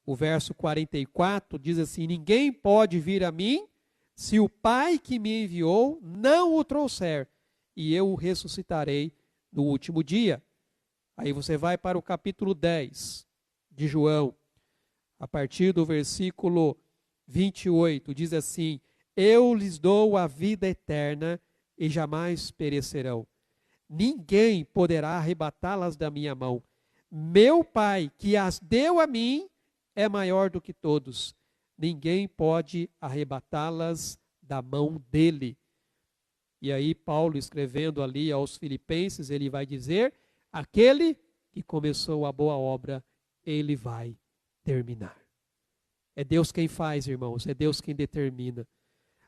S4: o verso 44, diz assim: ninguém pode vir a mim se o Pai que me enviou não o trouxer, e eu o ressuscitarei no último dia. Aí você vai para o capítulo 10 de João, a partir do versículo 28, diz assim: eu lhes dou a vida eterna e jamais perecerão. Ninguém poderá arrebatá-las da minha mão. Meu Pai, que as deu a mim, é maior do que todos. Ninguém pode arrebatá-las da mão dele. E aí Paulo, escrevendo ali aos Filipenses, ele vai dizer: aquele que começou a boa obra, ele vai terminar. É Deus quem faz, irmãos, é Deus quem determina.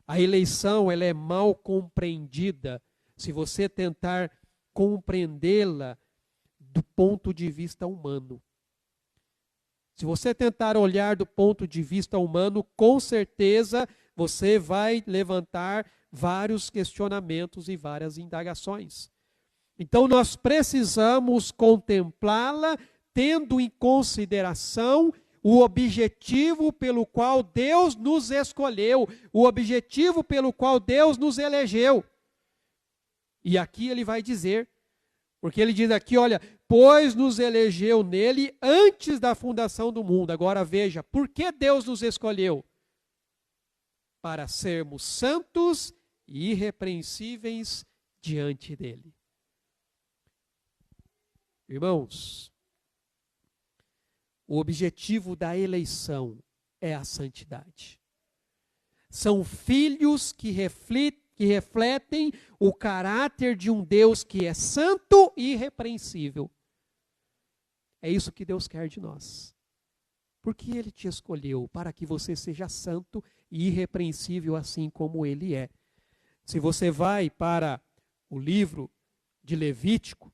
S4: A eleição, ela é mal compreendida se você tentar compreendê-la do ponto de vista humano. Se você tentar olhar do ponto de vista humano, com certeza você vai levantar vários questionamentos e várias indagações. Então nós precisamos contemplá-la tendo em consideração o objetivo pelo qual Deus nos escolheu, o objetivo pelo qual Deus nos elegeu. E aqui ele vai dizer, porque ele diz aqui, olha, pois nos elegeu nele antes da fundação do mundo. Agora veja, por que Deus nos escolheu? Para sermos santos e irrepreensíveis diante dele. Irmãos, o objetivo da eleição é a santidade. São filhos que refletem o caráter de um Deus que é santo e irrepreensível. É isso que Deus quer de nós. Porque Ele te escolheu para que você seja santo e irrepreensível assim como Ele é. Se você vai para o livro de Levítico,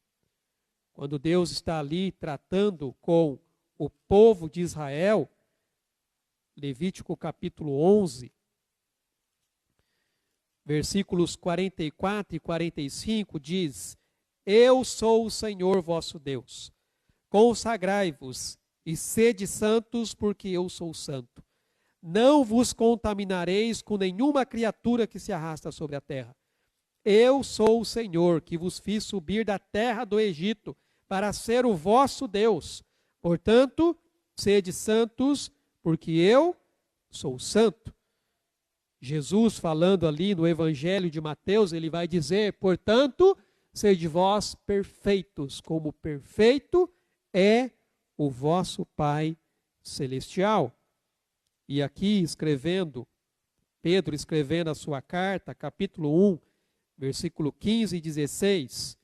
S4: quando Deus está ali tratando com o povo de Israel, Levítico capítulo 11, versículos 44 e 45 diz: eu sou o Senhor vosso Deus, consagrai-vos e sede santos, porque eu sou santo. Não vos contaminareis com nenhuma criatura que se arrasta sobre a terra. Eu sou o Senhor, que vos fiz subir da terra do Egito, para ser o vosso Deus. Portanto, sede santos, porque eu sou santo. Jesus, falando ali no Evangelho de Mateus, ele vai dizer: portanto, sede vós perfeitos, como perfeito é o vosso Pai Celestial. E aqui escrevendo, Pedro escrevendo a sua carta, capítulo 1, versículo 15 e 16,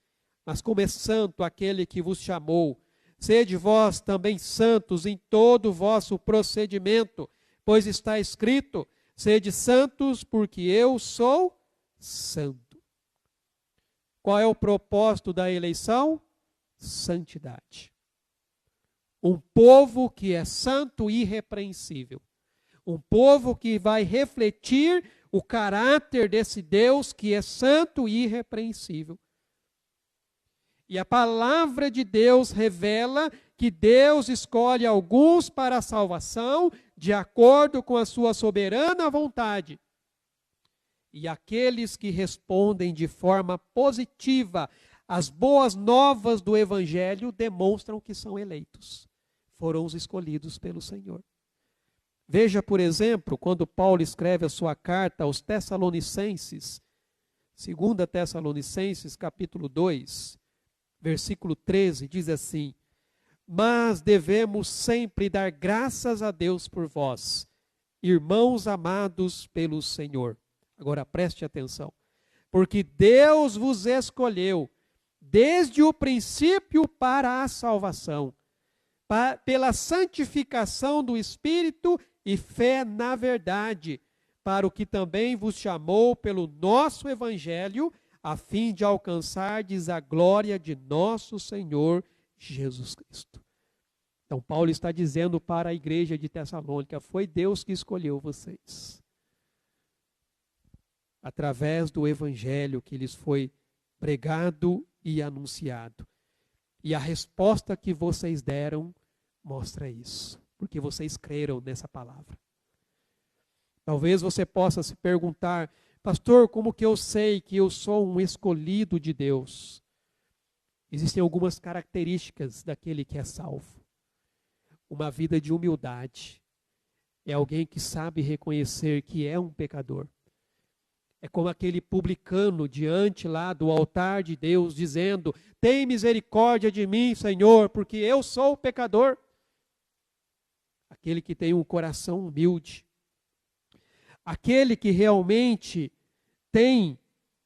S4: mas como é santo aquele que vos chamou, sede vós também santos em todo o vosso procedimento, pois está escrito: sede santos, porque eu sou santo. Qual é o propósito da eleição? Santidade. Um povo que é santo e irrepreensível. Um povo que vai refletir o caráter desse Deus que é santo e irrepreensível. E a palavra de Deus revela que Deus escolhe alguns para a salvação de acordo com a sua soberana vontade. E aqueles que respondem de forma positiva às boas novas do Evangelho demonstram que são eleitos. Foram os escolhidos pelo Senhor. Veja, por exemplo, quando Paulo escreve a sua carta aos Tessalonicenses, 2 Tessalonicenses, capítulo 2, versículo 13, diz assim: mas devemos sempre dar graças a Deus por vós, irmãos amados pelo Senhor. Agora preste atenção. Porque Deus vos escolheu desde o princípio para a salvação, pela santificação do Espírito e fé na verdade, para o que também vos chamou pelo nosso Evangelho, a fim de alcançardes a glória de nosso Senhor Jesus Cristo. Então Paulo está dizendo para a igreja de Tessalônica, foi Deus que escolheu vocês. Através do Evangelho que lhes foi pregado e anunciado. E a resposta que vocês deram mostra isso, porque vocês creram nessa palavra. Talvez você possa se perguntar, pastor, como que eu sei que eu sou um escolhido de Deus? Existem algumas características daquele que é salvo. Uma vida de humildade. É alguém que sabe reconhecer que é um pecador. É como aquele publicano diante lá do altar de Deus, dizendo, tem misericórdia de mim, Senhor, porque eu sou pecador. Aquele que tem um coração humilde. Aquele que realmente tem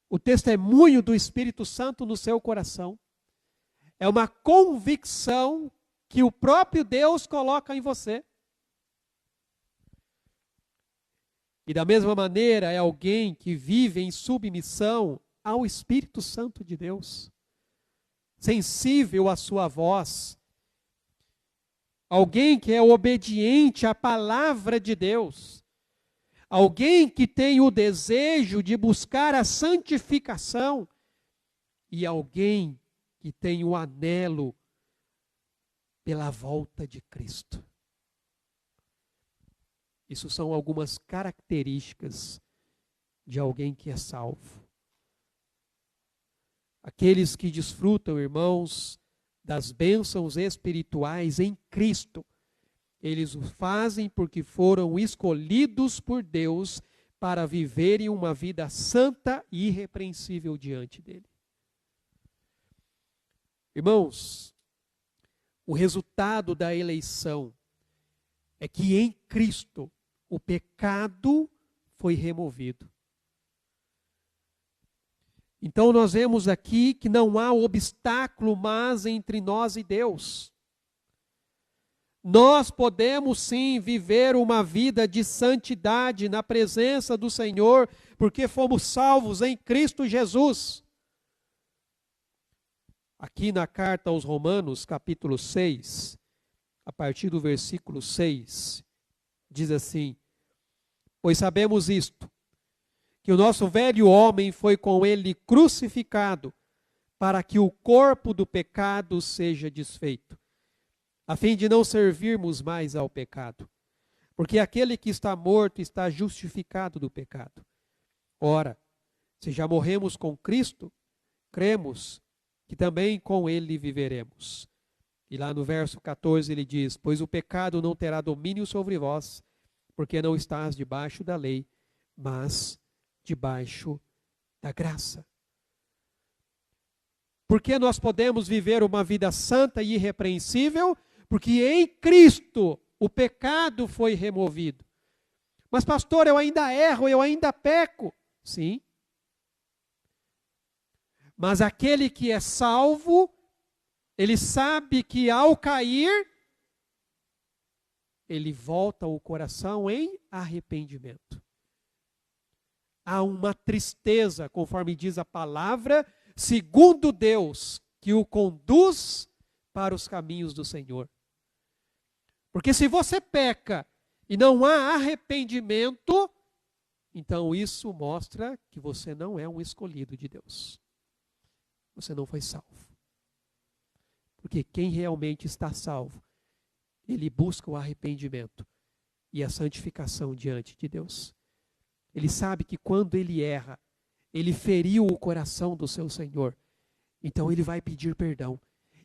S4: o testemunho do Espírito Santo no seu coração. É uma convicção que o próprio Deus coloca em você. E da mesma maneira é alguém que vive em submissão ao Espírito Santo de Deus. Sensível à sua voz. Alguém que é obediente à palavra de Deus. Alguém que tem o desejo de buscar a santificação. E alguém que tem o anelo pela volta de Cristo. Isso são algumas características de alguém que é salvo. Aqueles que desfrutam, irmãos, das bênçãos espirituais em Cristo, eles o fazem porque foram escolhidos por Deus para viverem uma vida santa e irrepreensível diante dele. Irmãos, o resultado da eleição é que em Cristo o pecado foi removido. Então nós vemos aqui que não há obstáculo mais entre nós e Deus. Nós podemos sim viver uma vida de santidade na presença do Senhor, porque fomos salvos em Cristo Jesus. Aqui na carta aos Romanos, capítulo 6, a partir do versículo 6, diz assim, pois sabemos isto, que o nosso velho homem foi com ele crucificado, para que o corpo do pecado seja desfeito, a fim de não servirmos mais ao pecado. Porque aquele que está morto está justificado do pecado. Ora, se já morremos com Cristo, cremos que também com ele viveremos. E lá no verso 14 ele diz, pois o pecado não terá domínio sobre vós, porque não estás debaixo da lei, mas debaixo da graça. Porque nós podemos viver uma vida santa e irrepreensível? Porque em Cristo o pecado foi removido. Mas pastor, eu ainda erro, eu ainda peco. Sim. Mas aquele que é salvo, ele sabe que ao cair, ele volta o coração em arrependimento. Há uma tristeza, conforme diz a palavra, segundo Deus, que o conduz para os caminhos do Senhor. Porque se você peca e não há arrependimento, então isso mostra que você não é um escolhido de Deus. Você não foi salvo. Porque quem realmente está salvo, ele busca o arrependimento e a santificação diante de Deus. Ele sabe que quando ele erra, ele feriu o coração do seu Senhor. Então ele vai pedir perdão.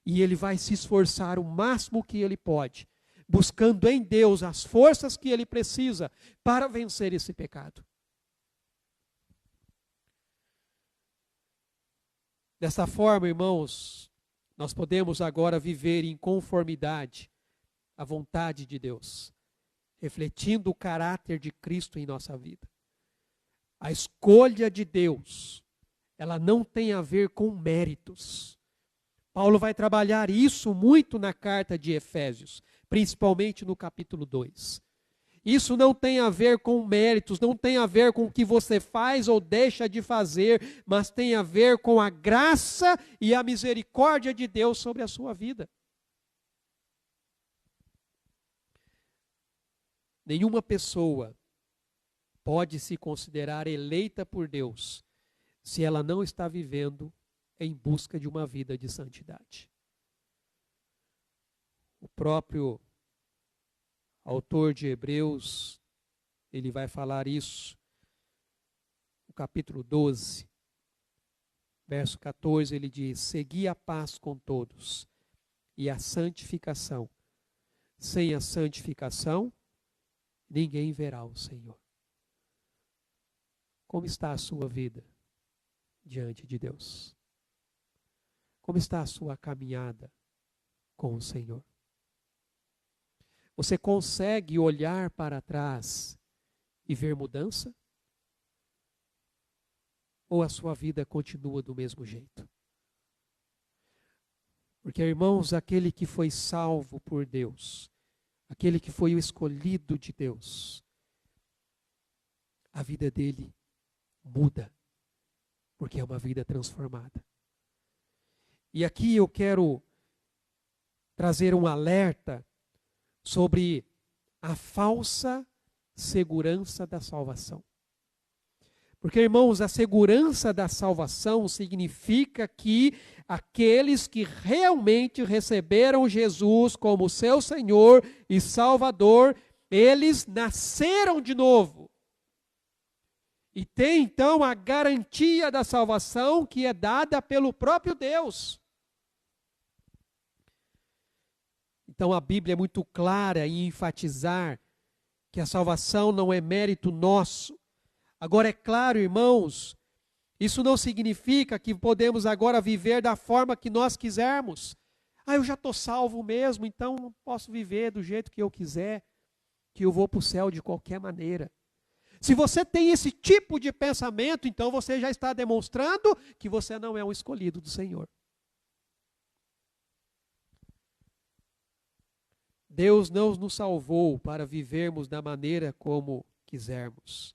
S4: E ele vai se esforçar o máximo que ele pode, buscando em Deus as forças que ele precisa para vencer esse pecado. Dessa forma, irmãos, nós podemos agora viver em conformidade à vontade de Deus, refletindo o caráter de Cristo em nossa vida. A escolha de Deus, ela não tem a ver com méritos. Paulo vai trabalhar isso muito na carta de Efésios, principalmente no capítulo 2. Isso não tem a ver com méritos, não tem a ver com o que você faz ou deixa de fazer, mas tem a ver com a graça e a misericórdia de Deus sobre a sua vida. Nenhuma pessoa pode se considerar eleita por Deus se ela não está vivendo em busca de uma vida de santidade. O próprio autor de Hebreus, ele vai falar isso no capítulo 12, verso 14, ele diz: segui a paz com todos e a santificação. Sem a santificação, ninguém verá o Senhor. Como está a sua vida diante de Deus? Como está a sua caminhada com o Senhor? Você consegue olhar para trás e ver mudança? Ou a sua vida continua do mesmo jeito? Porque, irmãos, aquele que foi salvo por Deus, aquele que foi o escolhido de Deus, a vida dele muda, porque é uma vida transformada. E aqui eu quero trazer um alerta sobre a falsa segurança da salvação. Porque, irmãos, a segurança da salvação significa que aqueles que realmente receberam Jesus como seu Senhor e Salvador, eles nasceram de novo. E tem então a garantia da salvação que é dada pelo próprio Deus. Então a Bíblia é muito clara em enfatizar que a salvação não é mérito nosso. Agora é claro, irmãos, isso não significa que podemos agora viver da forma que nós quisermos. Eu já estou salvo mesmo, então posso viver do jeito que eu quiser, que eu vou para o céu de qualquer maneira. Se você tem esse tipo de pensamento, então você já está demonstrando que você não é um escolhido do Senhor. Deus não nos salvou para vivermos da maneira como quisermos,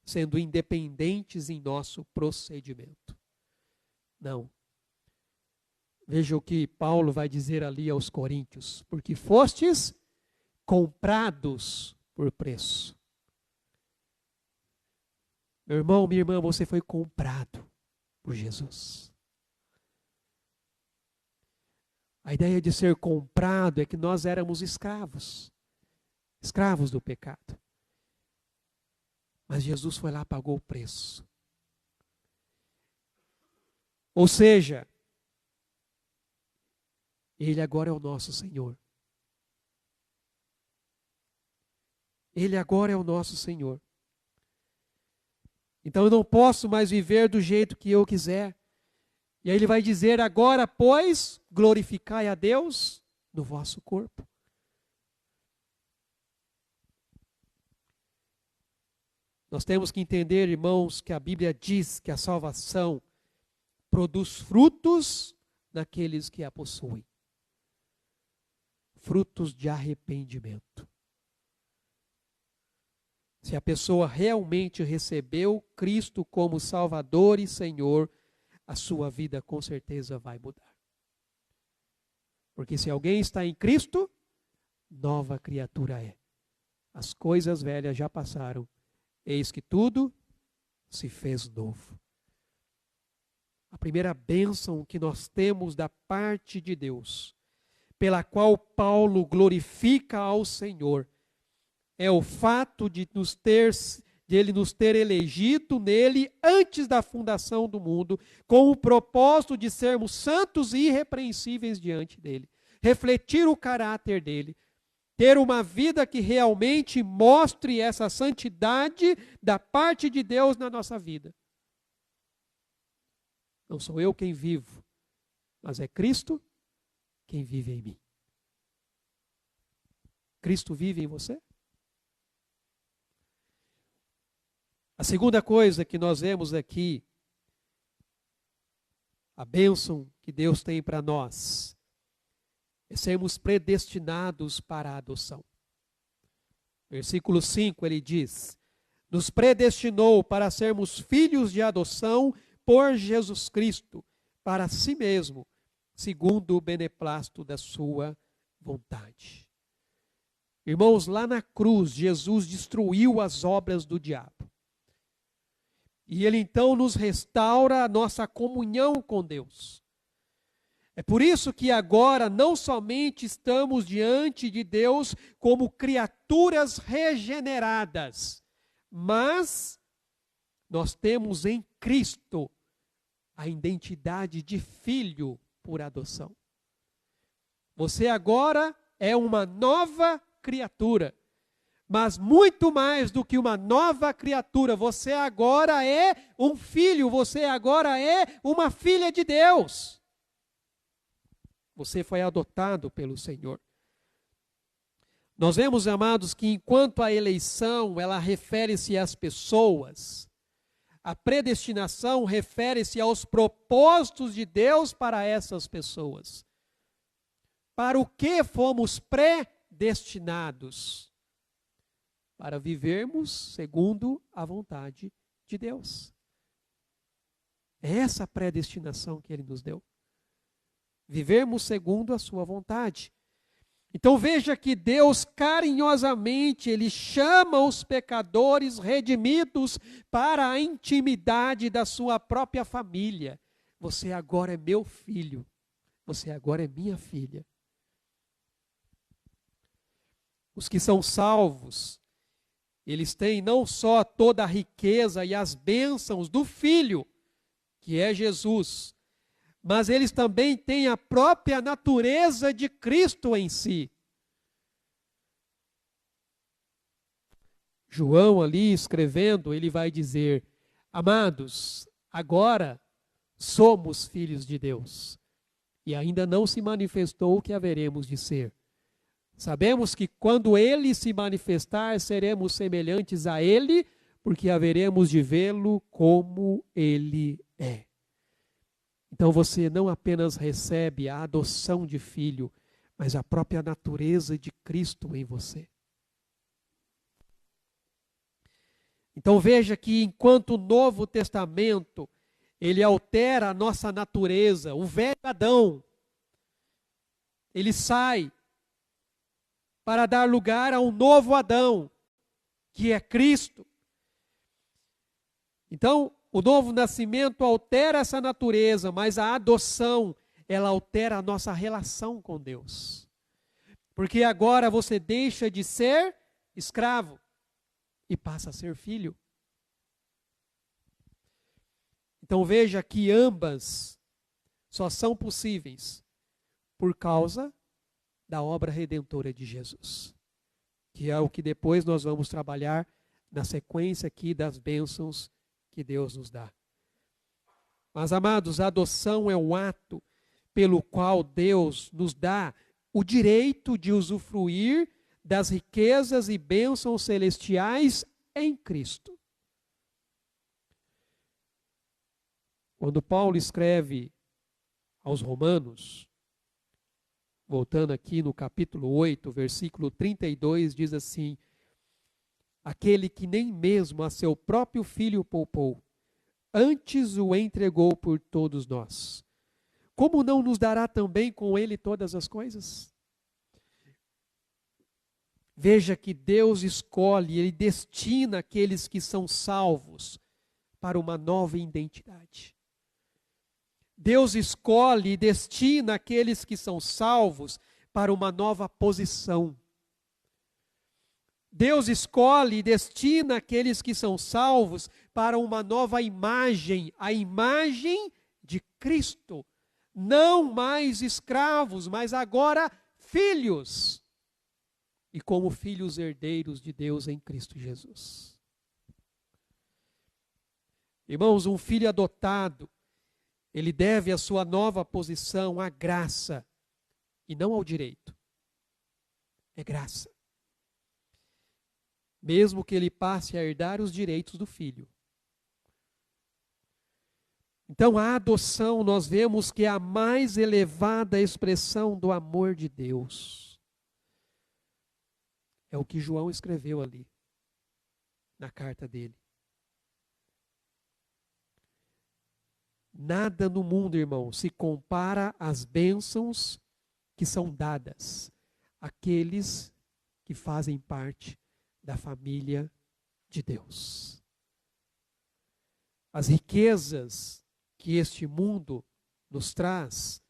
S4: sendo independentes em nosso procedimento. Não. Veja o que Paulo vai dizer ali aos Coríntios: porque fostes comprados por preço. Meu irmão, minha irmã, você foi comprado por Jesus. A ideia de ser comprado é que nós éramos escravos, escravos do pecado. Mas Jesus foi lá e pagou o preço. Ou seja, Ele agora é o nosso Senhor. Ele agora é o nosso Senhor. Então eu não posso mais viver do jeito que eu quiser. E aí ele vai dizer: agora, pois, glorificai a Deus no vosso corpo. Nós temos que entender, irmãos, que a Bíblia diz que a salvação produz frutos naqueles que a possuem. Frutos de arrependimento. Se a pessoa realmente recebeu Cristo como Salvador e Senhor, a sua vida com certeza vai mudar. Porque se alguém está em Cristo, nova criatura é. As coisas velhas já passaram, eis que tudo se fez novo. A primeira bênção que nós temos da parte de Deus, pela qual Paulo glorifica ao Senhor, é o fato de Ele nos ter elegido nele antes da fundação do mundo, com o propósito de sermos santos e irrepreensíveis diante dele, refletir o caráter dele, ter uma vida que realmente mostre essa santidade da parte de Deus na nossa vida. Não sou eu quem vivo, mas é Cristo quem vive em mim. Cristo vive em você? A segunda coisa que nós vemos aqui, a bênção que Deus tem para nós, é sermos predestinados para a adoção. Versículo 5, ele diz: nos predestinou para sermos filhos de adoção por Jesus Cristo, para si mesmo, segundo o beneplácito da sua vontade. Irmãos, lá na cruz, Jesus destruiu as obras do diabo. E ele então nos restaura a nossa comunhão com Deus. É por isso que agora não somente estamos diante de Deus como criaturas regeneradas, mas nós temos em Cristo a identidade de filho por adoção. Você agora é uma nova criatura, mas muito mais do que uma nova criatura, você agora é um filho, você agora é uma filha de Deus. Você foi adotado pelo Senhor. Nós vemos, amados, que enquanto a eleição, ela refere-se às pessoas, a predestinação refere-se aos propósitos de Deus para essas pessoas. Para o que fomos predestinados? Para vivermos segundo a vontade de Deus. É essa a predestinação que Ele nos deu. Vivermos segundo a sua vontade. Então veja que Deus carinhosamente, Ele chama os pecadores redimidos para a intimidade da sua própria família. Você agora é meu filho, você agora é minha filha. Os que são salvos, eles têm não só toda a riqueza e as bênçãos do Filho, que é Jesus, mas eles também têm a própria natureza de Cristo em si. João ali escrevendo, ele vai dizer: amados, agora somos filhos de Deus, e ainda não se manifestou o que haveremos de ser. Sabemos que quando Ele se manifestar, seremos semelhantes a Ele, porque haveremos de vê-lo como Ele é. Então você não apenas recebe a adoção de filho, mas a própria natureza de Cristo em você. Então veja que enquanto o Novo Testamento, ele altera a nossa natureza, o velho Adão, ele sai para dar lugar a um novo Adão, que é Cristo. Então, o novo nascimento altera essa natureza, mas a adoção, ela altera a nossa relação com Deus. Porque agora você deixa de ser escravo e passa a ser filho. Então veja que ambas só são possíveis por causa da obra redentora de Jesus, que é o que depois nós vamos trabalhar na sequência aqui das bênçãos que Deus nos dá. Mas, amados, a adoção é um ato pelo qual Deus nos dá o direito de usufruir das riquezas e bênçãos celestiais em Cristo. Quando Paulo escreve aos Romanos, voltando aqui no capítulo 8, versículo 32, diz assim: aquele que nem mesmo a seu próprio filho poupou, antes o entregou por todos nós, como não nos dará também com ele todas as coisas? Veja que Deus escolhe, Ele destina aqueles que são salvos para uma nova identidade. Deus escolhe e destina aqueles que são salvos para uma nova posição. Deus escolhe e destina aqueles que são salvos para uma nova imagem, a imagem de Cristo. Não mais escravos, mas agora filhos. E como filhos herdeiros de Deus em Cristo Jesus. Irmãos, um filho adotado, ele deve a sua nova posição à graça e não ao direito. É graça. mesmo que ele passe a herdar os direitos do filho. Então, a adoção, nós vemos que é a mais elevada expressão do amor de Deus. É o que João escreveu ali, na carta dele. Nada no mundo, irmão, se compara às bênçãos que são dadas àqueles que fazem parte da família de Deus. As riquezas que este mundo nos traz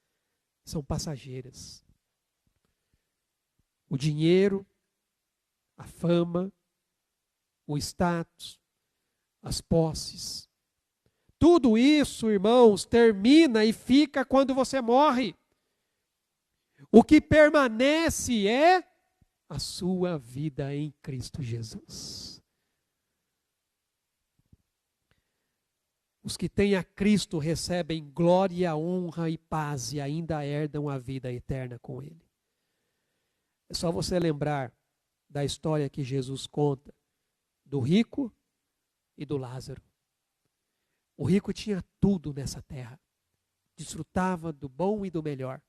S4: são passageiras. O dinheiro, a fama, o status, as posses. Tudo isso, irmãos, termina e fica quando você morre. O que permanece é a sua vida em Cristo Jesus. Os que têm a Cristo recebem glória, honra e paz e ainda herdam a vida eterna com Ele. É só você lembrar da história que Jesus conta do rico e do Lázaro. O rico tinha tudo nessa terra, desfrutava do bom e do melhor.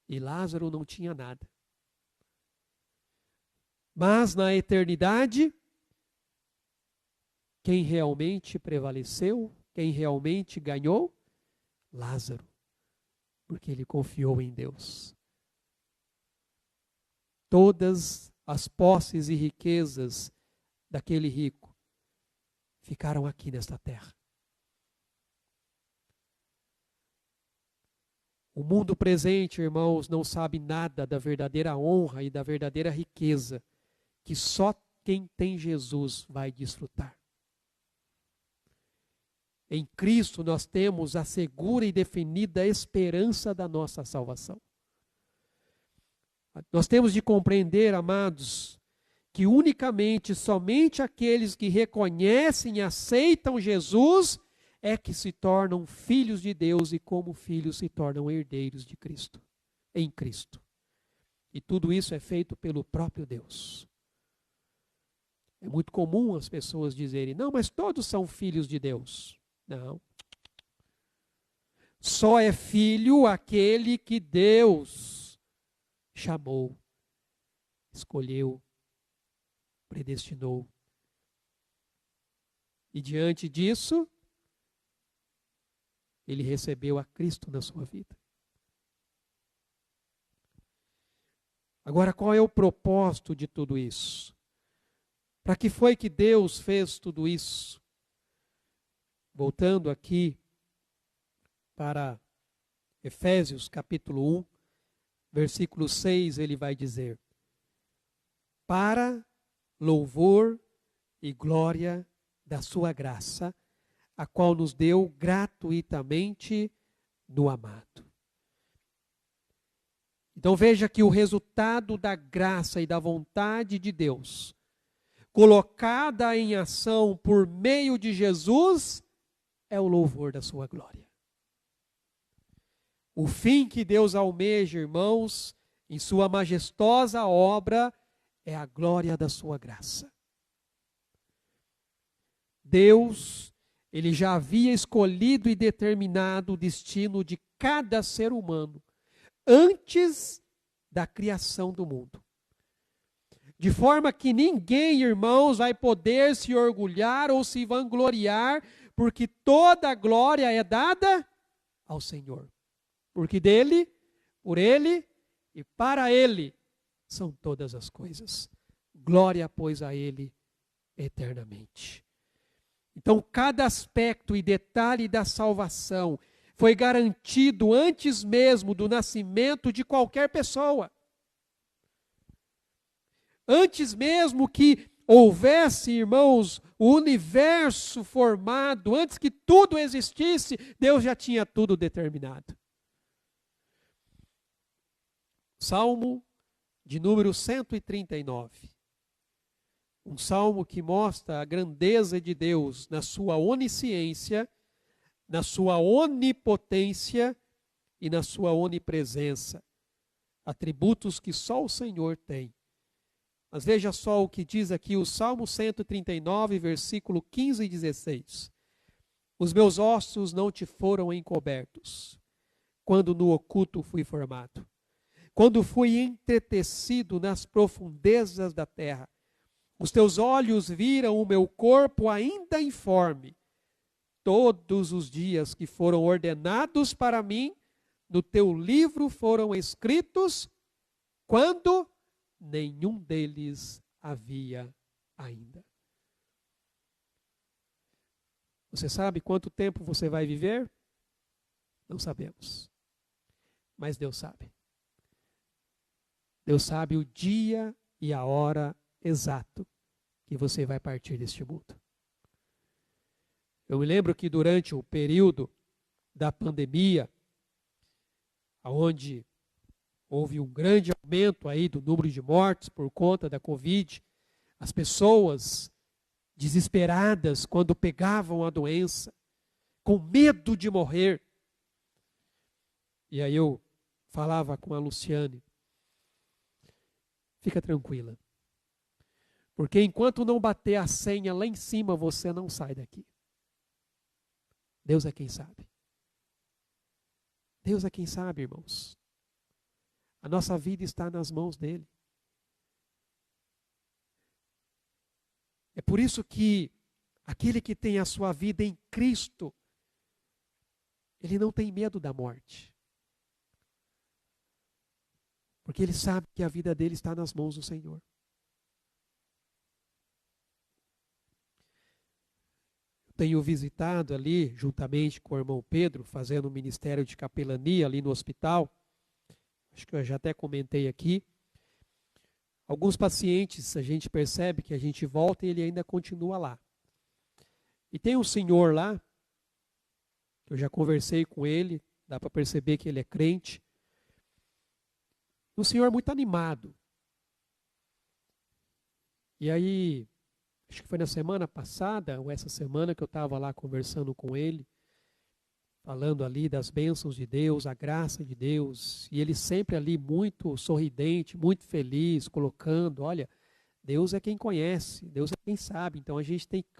S4: E Lázaro não tinha nada. Mas na eternidade, quem realmente prevaleceu, quem realmente ganhou? Lázaro, porque ele confiou em Deus. Todas as posses e riquezas daquele rico ficaram aqui nesta terra. O mundo presente, irmãos, não sabe nada da verdadeira honra e da verdadeira riqueza que só quem tem Jesus vai desfrutar. Em Cristo nós temos a segura e definida esperança da nossa salvação. Nós temos de compreender, amados, que unicamente, somente aqueles que reconhecem e aceitam Jesus é que se tornam filhos de Deus e como filhos se tornam herdeiros de Cristo, em Cristo. E tudo isso é feito pelo próprio Deus. É muito comum as pessoas dizerem, não, mas todos são filhos de Deus. Não. Só é filho aquele que Deus chamou, escolheu, predestinou. E diante disso, ele recebeu a Cristo na sua vida. Agora, qual é o propósito de tudo isso? Para que foi que Deus fez tudo isso? Voltando aqui para Efésios capítulo 1, versículo 6, ele vai dizer: para louvor e glória da sua graça, a qual nos deu gratuitamente no amado. Então veja que o resultado da graça e da vontade de Deus, colocada em ação por meio de Jesus, é o louvor da sua glória. O fim que Deus almeja, irmãos, em sua majestosa obra, é a glória da sua graça. Deus, ele já havia escolhido e determinado o destino de cada ser humano antes da criação do mundo. De forma que ninguém, irmãos, vai poder se orgulhar ou se vangloriar, porque toda a glória é dada ao Senhor. Porque dele, por ele e para ele são todas as coisas. Glória, pois, a ele eternamente. Então, cada aspecto e detalhe da salvação foi garantido antes mesmo do nascimento de qualquer pessoa. Antes mesmo que houvesse, irmãos, o universo formado, antes que tudo existisse, Deus já tinha tudo determinado. Salmo de número 139. Um salmo que mostra a grandeza de Deus na sua onisciência, na sua onipotência e na sua onipresença. Atributos que só o Senhor tem. Mas veja só o que diz aqui o Salmo 139, versículo 15 e 16. Os meus ossos não te foram encobertos, quando no oculto fui formado. Quando fui entretecido nas profundezas da terra, os teus olhos viram o meu corpo ainda informe. Todos os dias que foram ordenados para mim, no teu livro foram escritos, quando nenhum deles havia ainda. Você sabe quanto tempo você vai viver? Não sabemos. Mas Deus sabe. Deus sabe o dia e a hora exato que você vai partir deste mundo. Eu me lembro que durante o período da pandemia, onde houve um grande aumento aí do número de mortes por conta da Covid, as pessoas desesperadas quando pegavam a doença, com medo de morrer. E aí eu falava com a Luciane, fica tranquila, porque enquanto não bater a senha lá em cima, você não sai daqui. Deus é quem sabe. Deus é quem sabe, irmãos. A nossa vida está nas mãos dele. É por isso que aquele que tem a sua vida em Cristo, ele não tem medo da morte. Porque ele sabe que a vida dele está nas mãos do Senhor. Tenho visitado ali, juntamente com o irmão Pedro, fazendo um ministério de capelania ali no hospital. Acho que eu já até comentei aqui. Alguns pacientes, a gente percebe que a gente volta e ele ainda continua lá. E tem um senhor lá, que eu já conversei com ele, dá para perceber que ele é crente. Um senhor muito animado. E aí, acho que foi na semana passada, ou essa semana, que eu estava lá conversando com ele, falando ali das bênçãos de Deus, a graça de Deus, e ele sempre ali muito sorridente, muito feliz, colocando, olha, Deus é quem conhece, Deus é quem sabe, então a gente tem que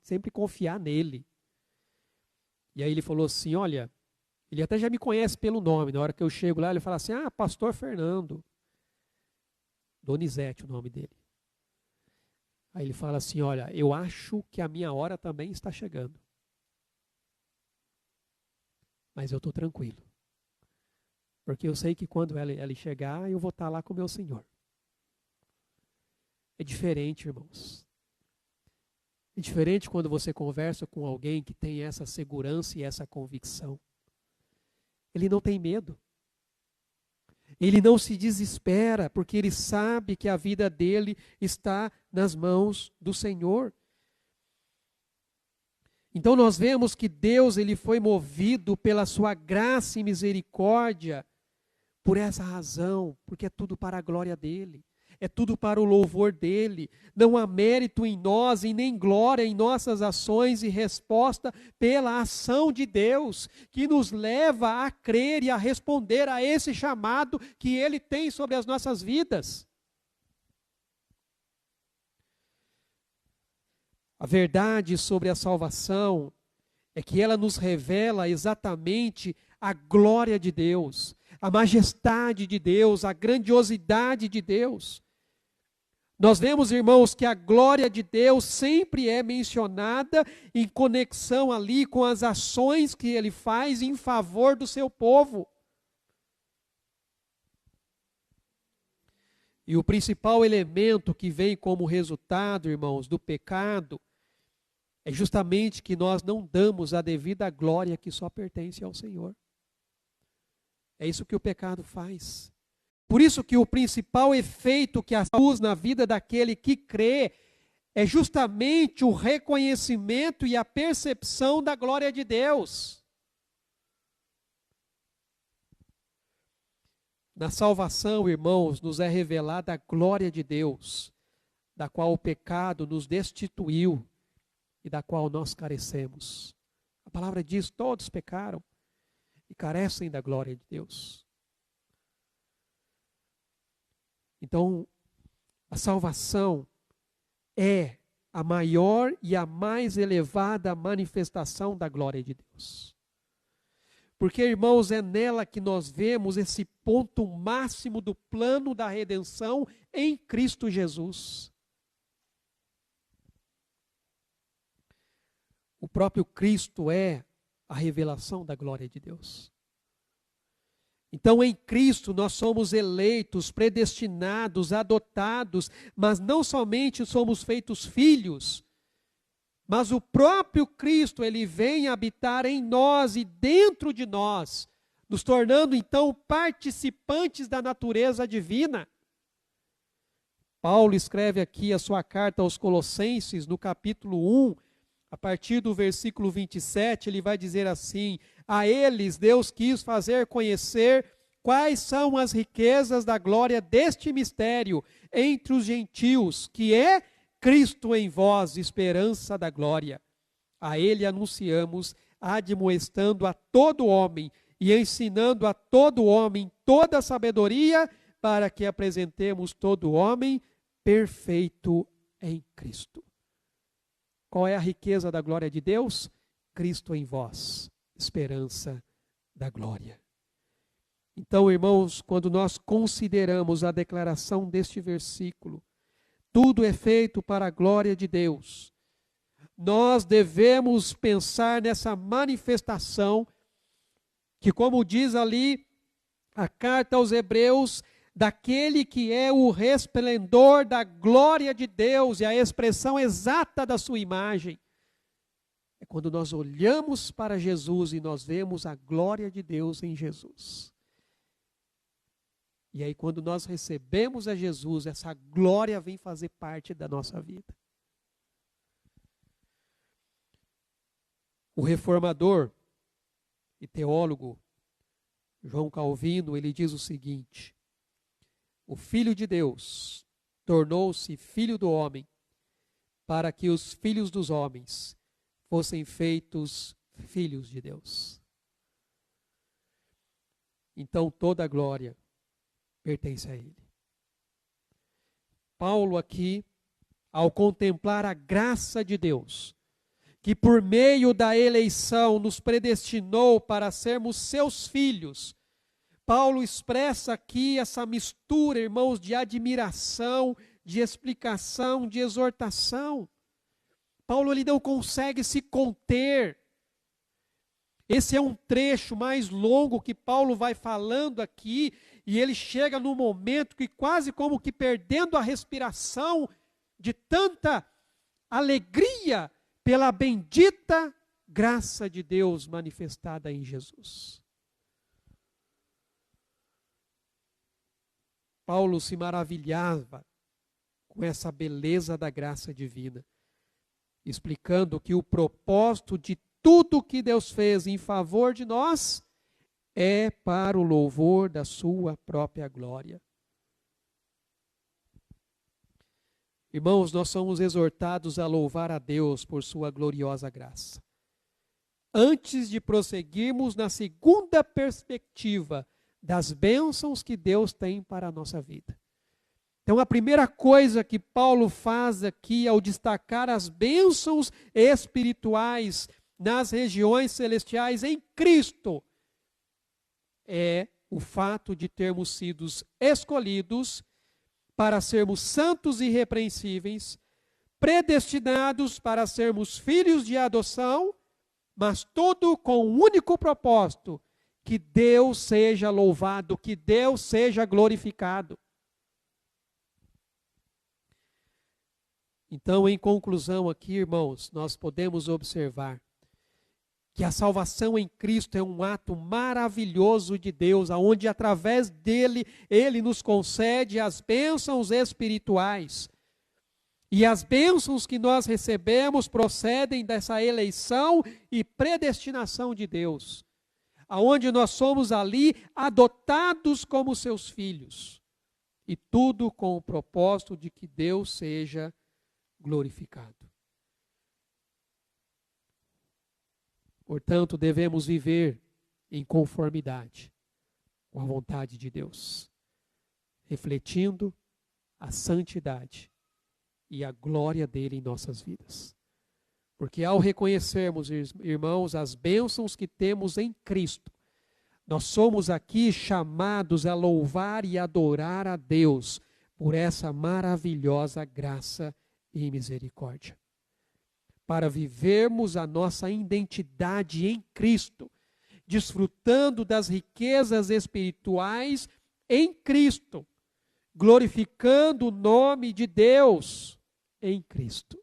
S4: sempre confiar nele. E aí ele falou assim, olha, ele até já me conhece pelo nome, na hora que eu chego lá, ele fala assim, pastor Fernando, Donizete o nome dele. Aí ele fala assim, olha, eu acho que a minha hora também está chegando. Mas eu estou tranquilo. Porque eu sei que quando ela chegar, eu vou estar lá com o meu Senhor. É diferente, irmãos. É diferente quando você conversa com alguém que tem essa segurança e essa convicção. Ele não tem medo. Ele não se desespera, porque ele sabe que a vida dele está nas mãos do Senhor. Então nós vemos que Deus ele foi movido pela sua graça e misericórdia por essa razão, porque é tudo para a glória dele, é tudo para o louvor dele. Não há mérito em nós e nem glória em nossas ações e resposta pela ação de Deus, que nos leva a crer e a responder a esse chamado que ele tem sobre as nossas vidas. A verdade sobre a salvação é que ela nos revela exatamente a glória de Deus, a majestade de Deus, a grandiosidade de Deus. Nós vemos, irmãos, que a glória de Deus sempre é mencionada em conexão ali com as ações que ele faz em favor do seu povo. E o principal elemento que vem como resultado, irmãos, do pecado, é justamente que nós não damos a devida glória que só pertence ao Senhor. É isso que o pecado faz. Por isso que o principal efeito que produz na vida daquele que crê é justamente o reconhecimento e a percepção da glória de Deus. Na salvação, irmãos, nos é revelada a glória de Deus, da qual o pecado nos destituiu e da qual nós carecemos. A palavra diz, todos pecaram e carecem da glória de Deus. Então, A salvação é a maior e a mais elevada manifestação da glória de Deus. Porque, irmãos, é nela que nós vemos esse ponto máximo do plano da redenção em Cristo Jesus. O próprio Cristo é a revelação da glória de Deus. Então, em Cristo, nós somos eleitos, predestinados, adotados, mas não somente somos feitos filhos, mas o próprio Cristo, ele vem habitar em nós e dentro de nós, nos tornando, então, participantes da natureza divina. Paulo escreve aqui a sua carta aos Colossenses, no capítulo 1, a partir do versículo 27, ele vai dizer assim: a eles Deus quis fazer conhecer quais são as riquezas da glória deste mistério entre os gentios, que é Cristo em vós, esperança da glória. A ele anunciamos, admoestando a todo homem e ensinando a todo homem toda a sabedoria, para que apresentemos todo homem perfeito em Cristo. Qual é a riqueza da glória de Deus? Cristo em vós, esperança da glória. Então, irmãos, quando nós consideramos a declaração deste versículo, tudo é feito para a glória de Deus, nós devemos pensar nessa manifestação que, como diz ali a carta aos Hebreus, daquele que é o resplendor da glória de Deus e a expressão exata da sua imagem. É quando nós olhamos para Jesus e nós vemos a glória de Deus em Jesus. E aí, quando nós recebemos a Jesus, essa glória vem fazer parte da nossa vida. O reformador e teólogo João Calvino, ele diz o seguinte: o Filho de Deus tornou-se filho do homem para que os filhos dos homens fossem feitos filhos de Deus. Então toda a glória pertence a Ele. Paulo aqui, ao contemplar a graça de Deus, que por meio da eleição nos predestinou para sermos seus filhos, Paulo expressa aqui essa mistura, irmãos, de admiração, de explicação, de exortação. Paulo ele não consegue se conter. Esse é um trecho mais longo que Paulo vai falando aqui, e ele chega num momento que quase como que perdendo a respiração de tanta alegria pela bendita graça de Deus manifestada em Jesus. Paulo se maravilhava com essa beleza da graça divina, explicando que o propósito de tudo que Deus fez em favor de nós é para o louvor da sua própria glória. Irmãos, nós somos exortados a louvar a Deus por sua gloriosa graça. Antes de prosseguirmos na segunda perspectiva das bênçãos que Deus tem para a nossa vida. Então, a primeira coisa que Paulo faz aqui ao destacar as bênçãos espirituais nas regiões celestiais em Cristo é o fato de termos sido escolhidos para sermos santos e irrepreensíveis, predestinados para sermos filhos de adoção, mas tudo com o único propósito: que Deus seja louvado, que Deus seja glorificado. Então, em conclusão aqui, irmãos, nós podemos observar que a salvação em Cristo é um ato maravilhoso de Deus, aonde através dele, ele nos concede as bênçãos espirituais. E as bênçãos que nós recebemos procedem dessa eleição e predestinação de Deus, aonde nós somos ali adotados como seus filhos, e tudo com o propósito de que Deus seja glorificado. Portanto, devemos viver em conformidade com a vontade de Deus, refletindo a santidade e a glória dele em nossas vidas. Porque ao reconhecermos, irmãos, as bênçãos que temos em Cristo, nós somos aqui chamados a louvar e adorar a Deus por essa maravilhosa graça e misericórdia. Para vivermos a nossa identidade em Cristo, desfrutando das riquezas espirituais em Cristo, glorificando o nome de Deus em Cristo.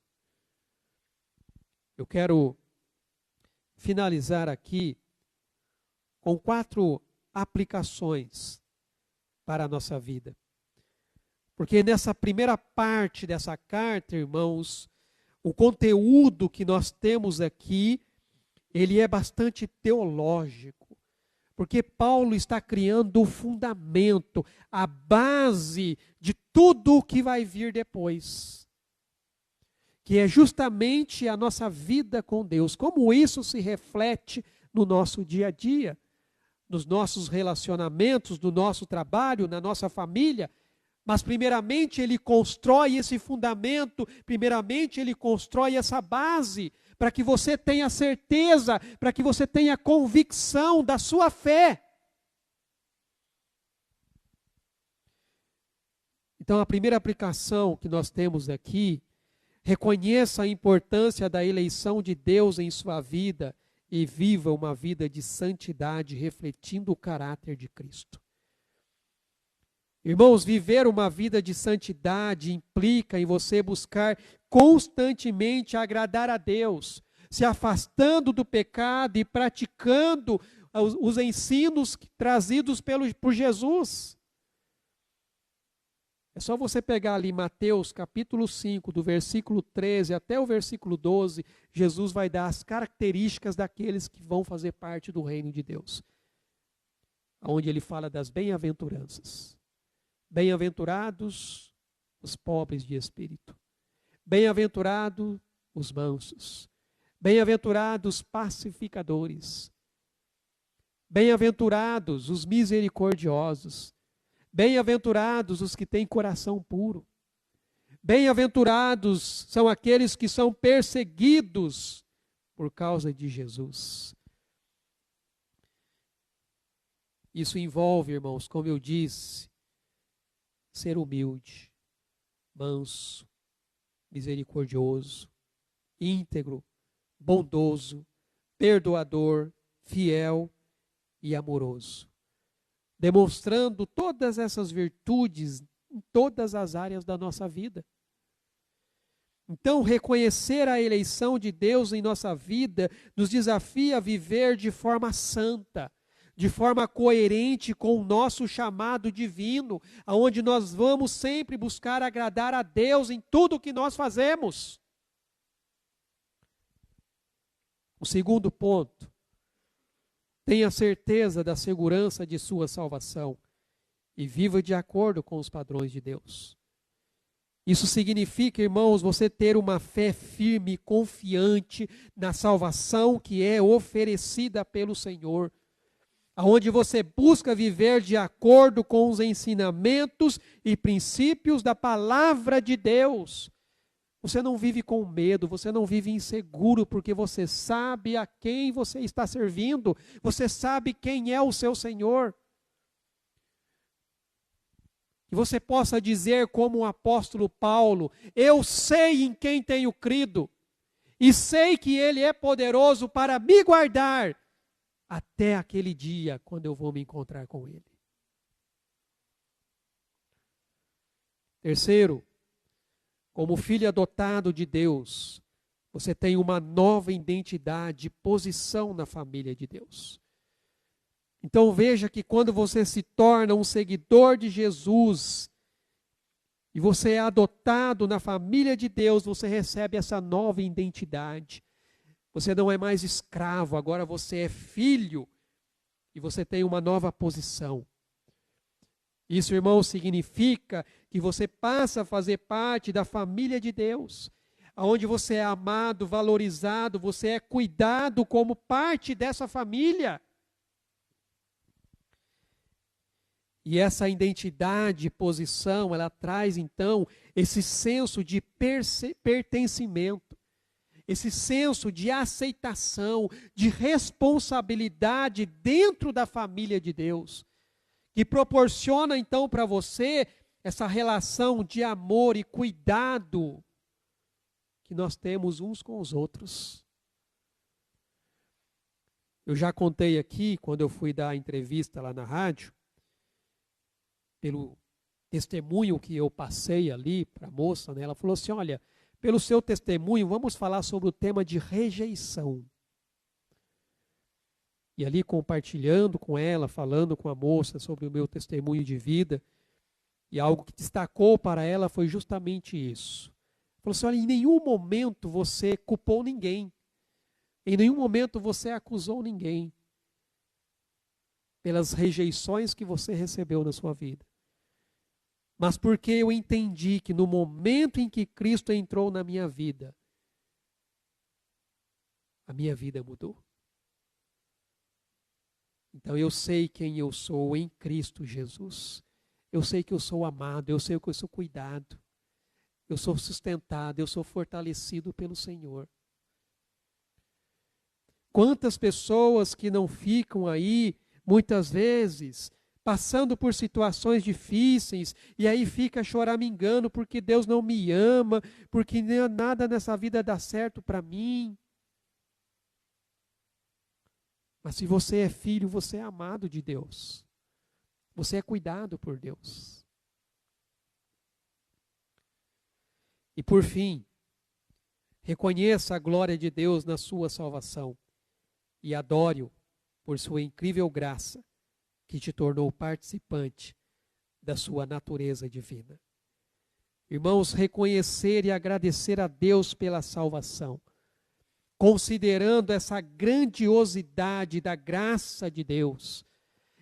S4: Eu quero finalizar aqui com 4 aplicações para a nossa vida. Porque nessa primeira parte dessa carta, irmãos, o conteúdo que nós temos aqui, ele é bastante teológico. Porque Paulo está criando o fundamento, a base de tudo o que vai vir depois. Que é justamente a nossa vida com Deus. Como isso se reflete no nosso dia a dia, nos nossos relacionamentos, no nosso trabalho, na nossa família. Mas primeiramente ele constrói esse fundamento, primeiramente ele constrói essa base, para que você tenha certeza, para que você tenha convicção da sua fé. Então a primeira aplicação que nós temos aqui, reconheça a importância da eleição de Deus em sua vida e viva uma vida de santidade, refletindo o caráter de Cristo. Irmãos, viver uma vida de santidade implica em você buscar constantemente agradar a Deus, se afastando do pecado e praticando os ensinos trazidos por Jesus. É só você pegar ali Mateus capítulo 5, do versículo 13 até o versículo 12, Jesus vai dar as características daqueles que vão fazer parte do reino de Deus. Onde ele fala das bem-aventuranças. Bem-aventurados os pobres de espírito. Bem-aventurados os mansos. Bem-aventurados os pacificadores. Bem-aventurados os misericordiosos. Bem-aventurados os que têm coração puro. Bem-aventurados são aqueles que são perseguidos por causa de Jesus. Isso envolve, irmãos, como eu disse, ser humilde, manso, misericordioso, íntegro, bondoso, perdoador, fiel e amoroso. Demonstrando todas essas virtudes em todas as áreas da nossa vida. Então, reconhecer a eleição de Deus em nossa vida nos desafia a viver de forma santa, de forma coerente com o nosso chamado divino, aonde nós vamos sempre buscar agradar a Deus em tudo o que nós fazemos. O segundo ponto, tenha certeza da segurança de sua salvação e viva de acordo com os padrões de Deus. Isso significa, irmãos, você ter uma fé firme e confiante na salvação que é oferecida pelo Senhor, aonde você busca viver de acordo com os ensinamentos e princípios da palavra de Deus. Você não vive com medo, você não vive inseguro, porque você sabe a quem você está servindo, você sabe quem é o seu Senhor. Que você possa dizer como o apóstolo Paulo, eu sei em quem tenho crido, e sei que Ele é poderoso para me guardar, até aquele dia quando eu vou me encontrar com Ele. Terceiro, como filho adotado de Deus, você tem uma nova identidade, posição na família de Deus. Então veja que quando você se torna um seguidor de Jesus, e você é adotado na família de Deus, você recebe essa nova identidade. Você não é mais escravo, agora você é filho, e você tem uma nova posição. Isso, irmão, significa que você passa a fazer parte da família de Deus, onde você é amado, valorizado, você é cuidado como parte dessa família. E essa identidade, posição, ela traz então esse senso de pertencimento, esse senso de aceitação, de responsabilidade dentro da família de Deus, que proporciona então para você essa relação de amor e cuidado que nós temos uns com os outros. Eu já contei aqui, quando eu fui dar a entrevista lá na rádio, pelo testemunho que eu passei ali para a moça, né, ela falou assim, olha, pelo seu testemunho, vamos falar sobre o tema de rejeição. E ali compartilhando com ela, falando com a moça sobre o meu testemunho de vida, e algo que destacou para ela foi justamente isso. Falou assim, olha, em nenhum momento você culpou ninguém, em nenhum momento você acusou ninguém pelas rejeições que você recebeu na sua vida. Mas porque eu entendi que no momento em que Cristo entrou na minha vida, a minha vida mudou. Então eu sei quem eu sou em Cristo Jesus. Eu sei que eu sou amado, eu sei que eu sou cuidado. Eu sou sustentado, eu sou fortalecido pelo Senhor. Quantas pessoas que não ficam aí, muitas vezes, passando por situações difíceis, e aí fica choramingando porque Deus não me ama, porque nada nessa vida dá certo para mim. Mas se você é filho, você é amado de Deus. Você é cuidado por Deus. E por fim, reconheça a glória de Deus na sua salvação e adore-o por sua incrível graça, que te tornou participante da sua natureza divina. Irmãos, reconhecer e agradecer a Deus pela salvação, considerando essa grandiosidade da graça de Deus.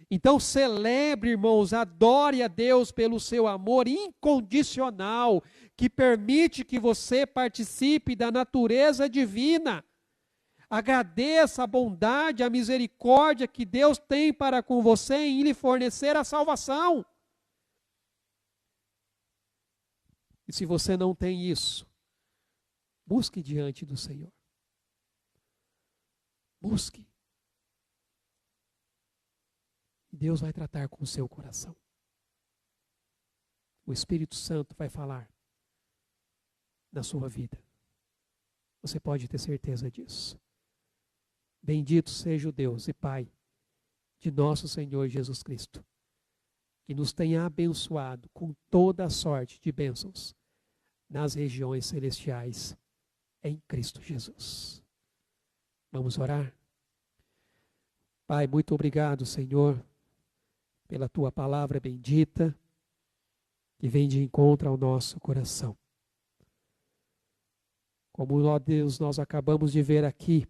S4: Então celebre, irmãos, adore a Deus pelo seu amor incondicional, que permite que você participe da natureza divina. Agradeça a bondade, a misericórdia que Deus tem para com você em lhe fornecer a salvação. E se você não tem isso, busque diante do Senhor. Busque. E Deus vai tratar com o seu coração. O Espírito Santo vai falar na sua vida. Você pode ter certeza disso. Bendito seja o Deus e Pai de nosso Senhor Jesus Cristo, que nos tenha abençoado com toda a sorte de bênçãos nas regiões celestiais em Cristo Jesus. Vamos orar? Pai, muito obrigado, Senhor, pela Tua palavra bendita, que vem de encontro ao nosso coração. Como, ó Deus, nós acabamos de ver aqui,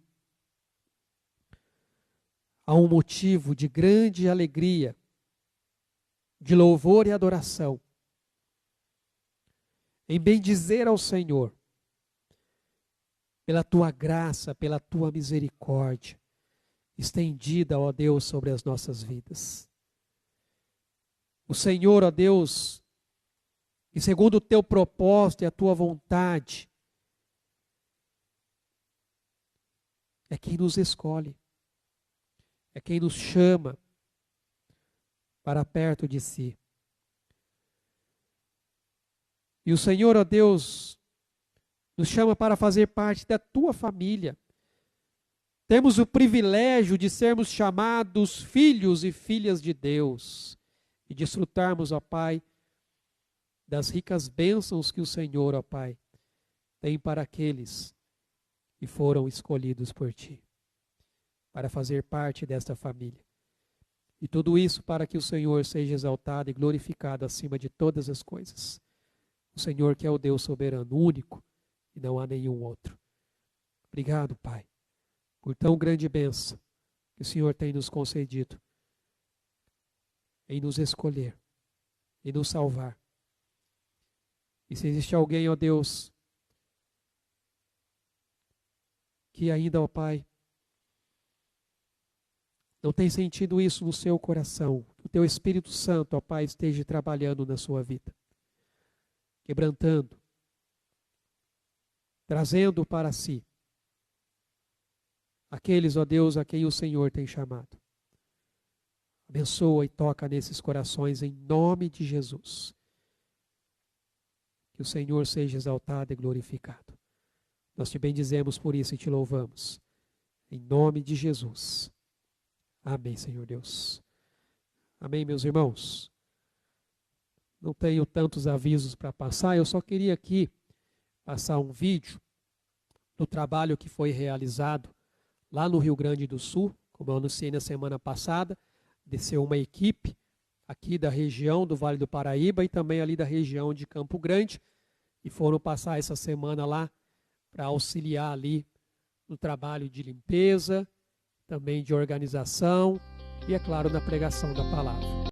S4: há um motivo de grande alegria, de louvor e adoração, em bendizer ao Senhor, pela Tua graça, pela Tua misericórdia, estendida, ó Deus, sobre as nossas vidas. O Senhor, ó Deus, e segundo o Teu propósito e a Tua vontade, é quem nos escolhe, é quem nos chama para perto de si. E o Senhor, ó Deus, nos chama para fazer parte da Tua família. Temos o privilégio de sermos chamados filhos e filhas de Deus e desfrutarmos, ó Pai, das ricas bênçãos que o Senhor, ó Pai, tem para aqueles que foram escolhidos por Ti, para fazer parte desta família. E tudo isso para que o Senhor seja exaltado e glorificado acima de todas as coisas. O Senhor que é o Deus soberano, único, e não há nenhum outro. Obrigado, Pai, por tão grande bênção que o Senhor tem nos concedido em nos escolher e nos salvar. E se existe alguém, ó Deus, que ainda, ó Pai, não tem sentido isso no seu coração, que o teu Espírito Santo, ó Pai, esteja trabalhando na sua vida, quebrantando, trazendo para si aqueles, ó Deus, a quem o Senhor tem chamado. Abençoa e toca nesses corações em nome de Jesus. Que o Senhor seja exaltado e glorificado. Nós te bendizemos por isso e te louvamos. Em nome de Jesus. Amém, Senhor Deus. Amém, meus irmãos. Não tenho tantos avisos para passar, eu só queria aqui passar um vídeo do trabalho que foi realizado lá no Rio Grande do Sul, como eu anunciei na semana passada. Desceu uma equipe aqui da região do Vale do Paraíba e também ali da região de Campo Grande e foram passar essa semana lá para auxiliar ali no trabalho de limpeza, também de organização e, é claro, na pregação da palavra.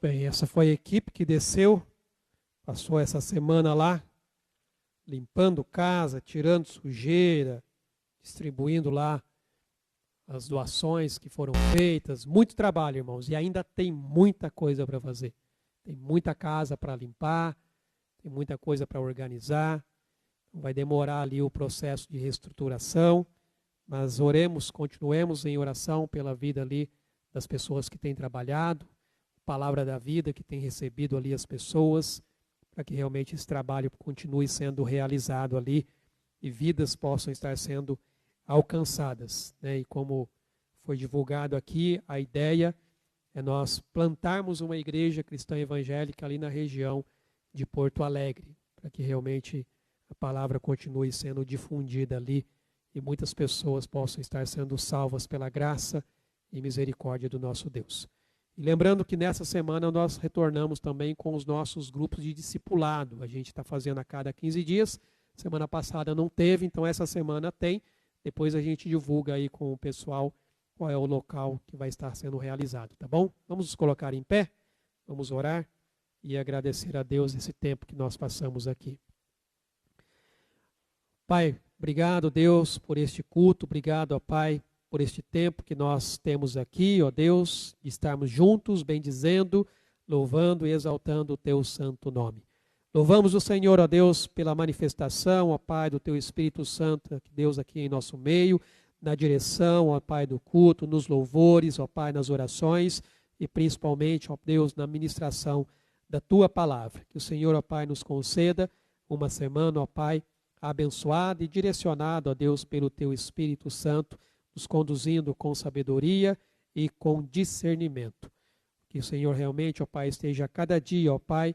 S4: Bem, essa foi a equipe que desceu, passou essa semana lá, limpando casa, tirando sujeira, distribuindo lá as doações que foram feitas. Muito trabalho, irmãos, e ainda tem muita coisa para fazer. Tem muita casa para limpar, tem muita coisa para organizar. Vai demorar ali o processo de reestruturação, mas oremos, continuemos em oração pela vida ali das pessoas que têm trabalhado, palavra da vida que tem recebido ali as pessoas, para que realmente esse trabalho continue sendo realizado ali e vidas possam estar sendo alcançadas, né? E como foi divulgado aqui, a ideia é nós plantarmos uma igreja cristã evangélica ali na região de Porto Alegre, para que realmente a palavra continue sendo difundida ali e muitas pessoas possam estar sendo salvas pela graça e misericórdia do nosso Deus. E lembrando que nessa semana nós retornamos também com os nossos grupos de discipulado. A gente está fazendo a cada 15 dias. Semana passada não teve, então essa semana tem. Depois a gente divulga aí com o pessoal qual é o local que vai estar sendo realizado, tá bom? Vamos nos colocar em pé, vamos orar e agradecer a Deus esse tempo que nós passamos aqui. Pai, obrigado, Deus, por este culto. Obrigado, ó Pai, por este tempo que nós temos aqui, ó Deus, de estarmos juntos, bendizendo, louvando e exaltando o Teu santo nome. Louvamos o Senhor, ó Deus, pela manifestação, ó Pai, do Teu Espírito Santo, Deus, aqui em nosso meio, na direção, ó Pai, do culto, nos louvores, ó Pai, nas orações e principalmente, ó Deus, na ministração da Tua palavra. Que o Senhor, ó Pai, nos conceda uma semana, ó Pai, abençoada e direcionada, ó Deus, pelo Teu Espírito Santo, nos conduzindo com sabedoria e com discernimento. Que o Senhor realmente, ó Pai, esteja a cada dia, ó Pai,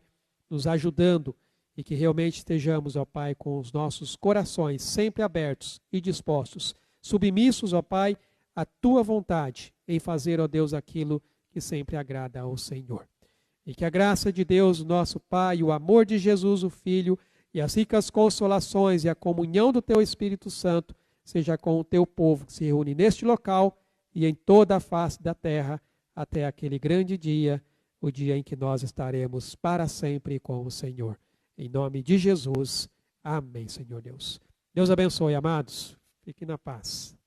S4: nos ajudando e que realmente estejamos, ó Pai, com os nossos corações sempre abertos e dispostos, submissos, ó Pai, à Tua vontade em fazer, ó Deus, aquilo que sempre agrada ao Senhor. E que a graça de Deus, nosso Pai, o amor de Jesus, o Filho, e as ricas consolações e a comunhão do Teu Espírito Santo seja com o Teu povo que se reúne neste local e em toda a face da terra até aquele grande dia, o dia em que nós estaremos para sempre com o Senhor. Em nome de Jesus, amém, Senhor Deus. Deus abençoe, amados. Fiquem na paz.